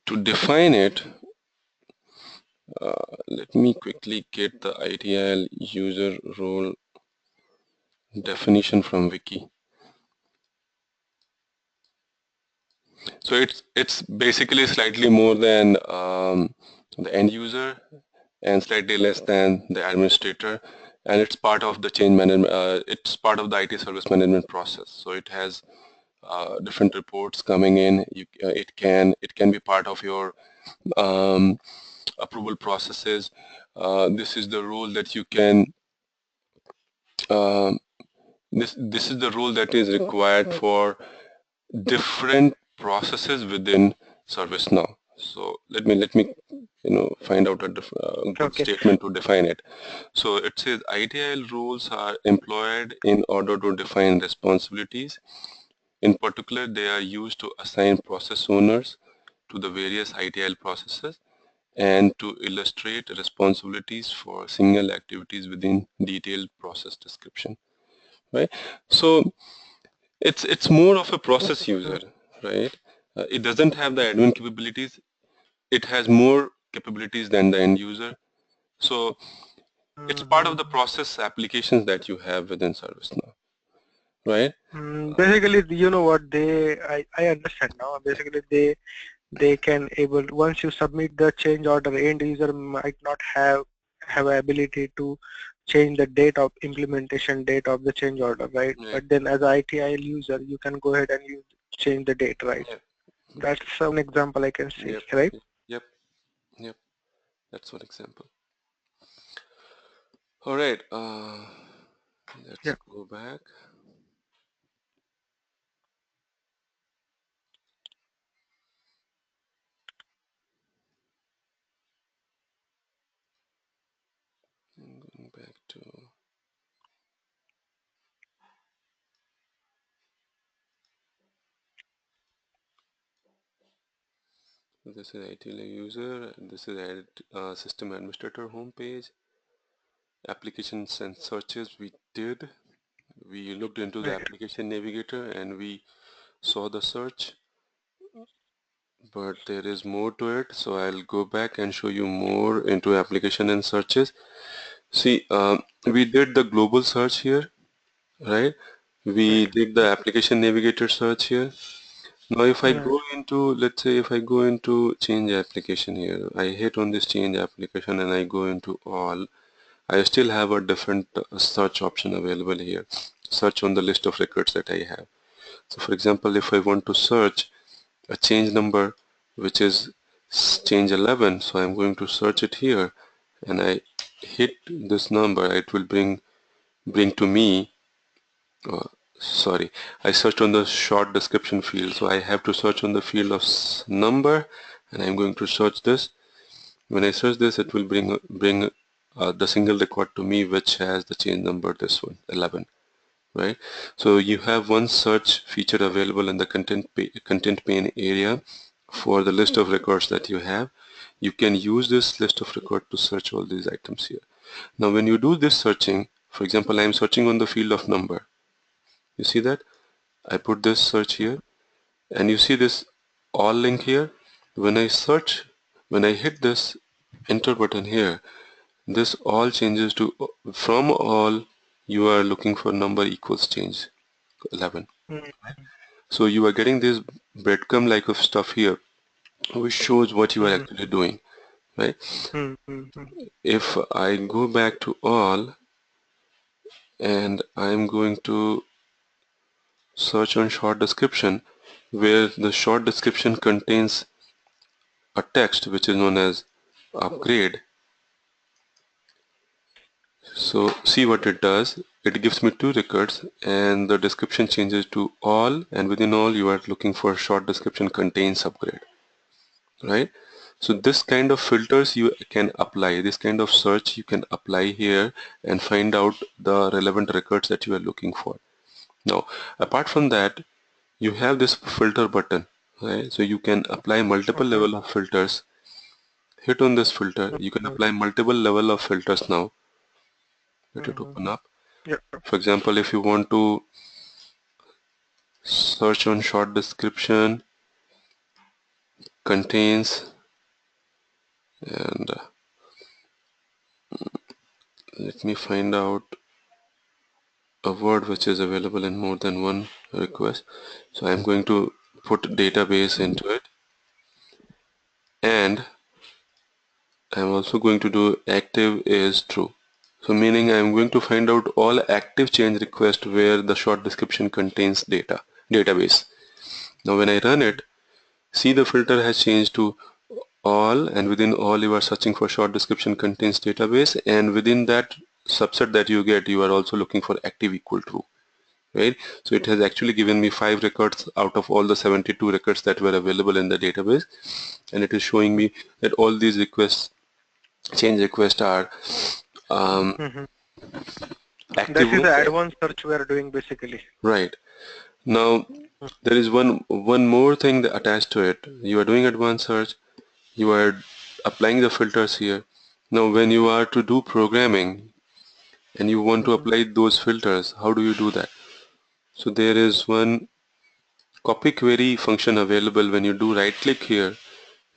To define it, let me quickly get the ITIL user role definition from wiki. So it's basically slightly more than the end user and slightly less than the administrator, and it's part of the change management. It's part of the IT service management process. So it has different reports coming in. It can be part of your um, approval processes. This is the role that you can. Um, this is the role that is required for different processes within ServiceNow. So let me find out a good Okay. statement to define it. So it says ITIL roles are employed in order to define responsibilities. In particular, they are used to assign process owners to the various ITIL processes and to illustrate responsibilities for single activities within detailed process description. Right. So it's more of a process user, right? It doesn't have the admin capabilities. It has more capabilities than the end user. So it's part Mm-hmm. of the process applications that you have within ServiceNow, right? Basically, you know what I understand now. Basically, they can able once you submit the change order, end user might not have ability to change the date of implementation date of the change order, right? Right. But then as a ITIL user, you can go ahead and you change the date, right? Yep. That's one example I can see, Yep. right? Yep. Yep. That's one example. All right. Let's Yeah. go back. I'm going back to this is ITIL user. This is system administrator homepage. Applications and searches we did. We looked into the Right. application navigator and we saw the search, but there is more to it. So I'll go back and show you more into application and searches. See, we did the global search here, right? We Right. did the application navigator search here. Now if I Right. go into, let's say if I go into change application here, I hit on this change application and I go into all, I still have a different search option available here. Search on the list of records that I have. So for example, if I want to search a change number which is change 11, so I'm going to search it here and I hit this number, it will bring to me uh, sorry, I searched on the short description field, so I have to search on the field of number and I'm going to search this. When I search this, it will bring the single record to me which has the change number, this one 11, right? So you have one search feature available in the content pane area for the list of records that you have. You can use this list of record to search all these items here. Now when you do this searching, for example, I am searching on the field of number. You see that? I put this search here and you see this all link here. When I search, when I hit this enter button here, this all changes to from all you are looking for number equals change 11. Mm, So you are getting this breadcrumb like of stuff here which shows what you are mm, actually doing, right? mm. If I go back to all and I'm going to search on short description, where the short description contains a text which is known as upgrade. So see what it does. It gives me two records and the description changes to all, and within all you are looking for short description contains upgrade, right? So this kind of filters you can apply, this kind of search you can apply here and find out the relevant records that you are looking for. Now apart from that, you have this filter button, right? So you can apply multiple Okay. level of filters. Hit on this filter, you can Mm, apply multiple level of filters now. Let it mm. open up. Yeah. For example, if you want to search on short description contains, and let me find out a word which is available in more than one request. So I'm going to put database into it, and I'm also going to do active is true. So meaning I'm going to find out all active change requests where the short description contains database. Now when I run it, see the filter has changed to all, and within all you are searching for short description contains database, and within that subset that you get, you are also looking for active equal true, right? So it has actually given me 5 records out of all the 72 records that were available in the database, and it is showing me that all these requests, change requests, are um, Mm-hmm. active That is ones. the advanced search we are doing basically. Right. Now there is one more thing that attached to it. You are doing advanced search, you are applying the filters here. Now when you are to do programming and you want to Mm-hmm. apply those filters, how do you do that? So there is one copy query function available. When you do right click here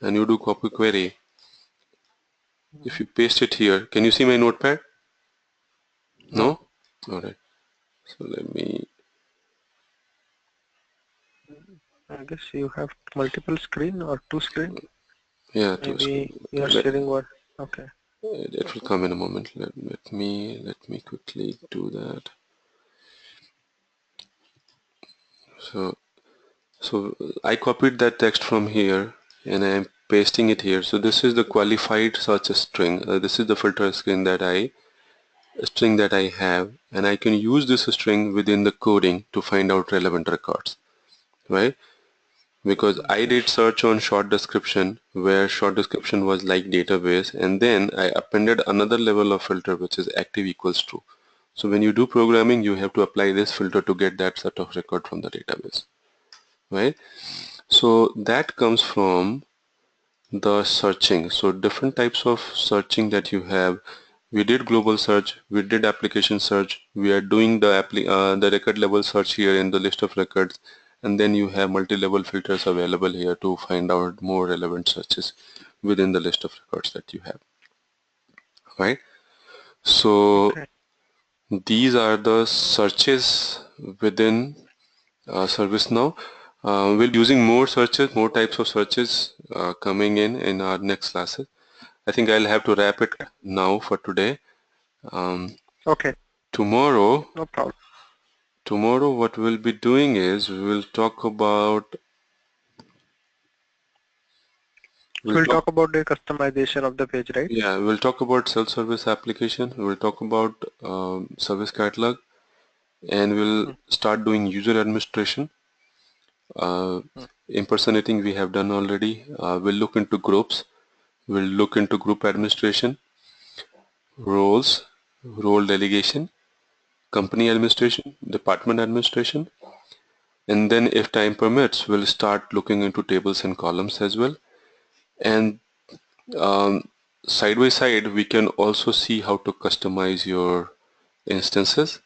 and you do copy query, if you paste it here, can you see my notepad? No. No? Alright, so let me I guess you have multiple screen or two screen. Yeah, Maybe you are let, sharing one. Okay. it will come in a moment. Let me quickly do that. So I copied that text from here and I am pasting it here. So this is the qualified search string. This is the filter string that I have, and I can use this string within the coding to find out relevant records, right? Because I Okay. did search on short description where short description was like database, and then I appended another level of filter which is active equals true. So when you do programming, you have to apply this filter to get that set of record from the database, right? So that comes from the searching. So different types of searching that you have. We did global search, we did application search, we are doing the record level search here in the list of records, and then you have multi-level filters available here to find out more relevant searches within the list of records that you have, right? So Okay. these are the searches within ServiceNow. We'll be using more searches, more types of searches coming in our next classes. I think I'll have to wrap it now for today. Um, Okay. tomorrow, No problem. tomorrow, what we'll be doing is we'll We'll talk, talk about the customization of the page, right? yeah, we'll talk about self-service application. We'll talk about service catalog, and we'll Mm, start doing user administration. Uh, mm, impersonating we have done already. We'll look into groups. We'll look into group mm. administration, roles, role delegation, company administration, department administration, and then if time permits, we'll start looking into tables and columns as well. And side by side, we can also see how to customize your instances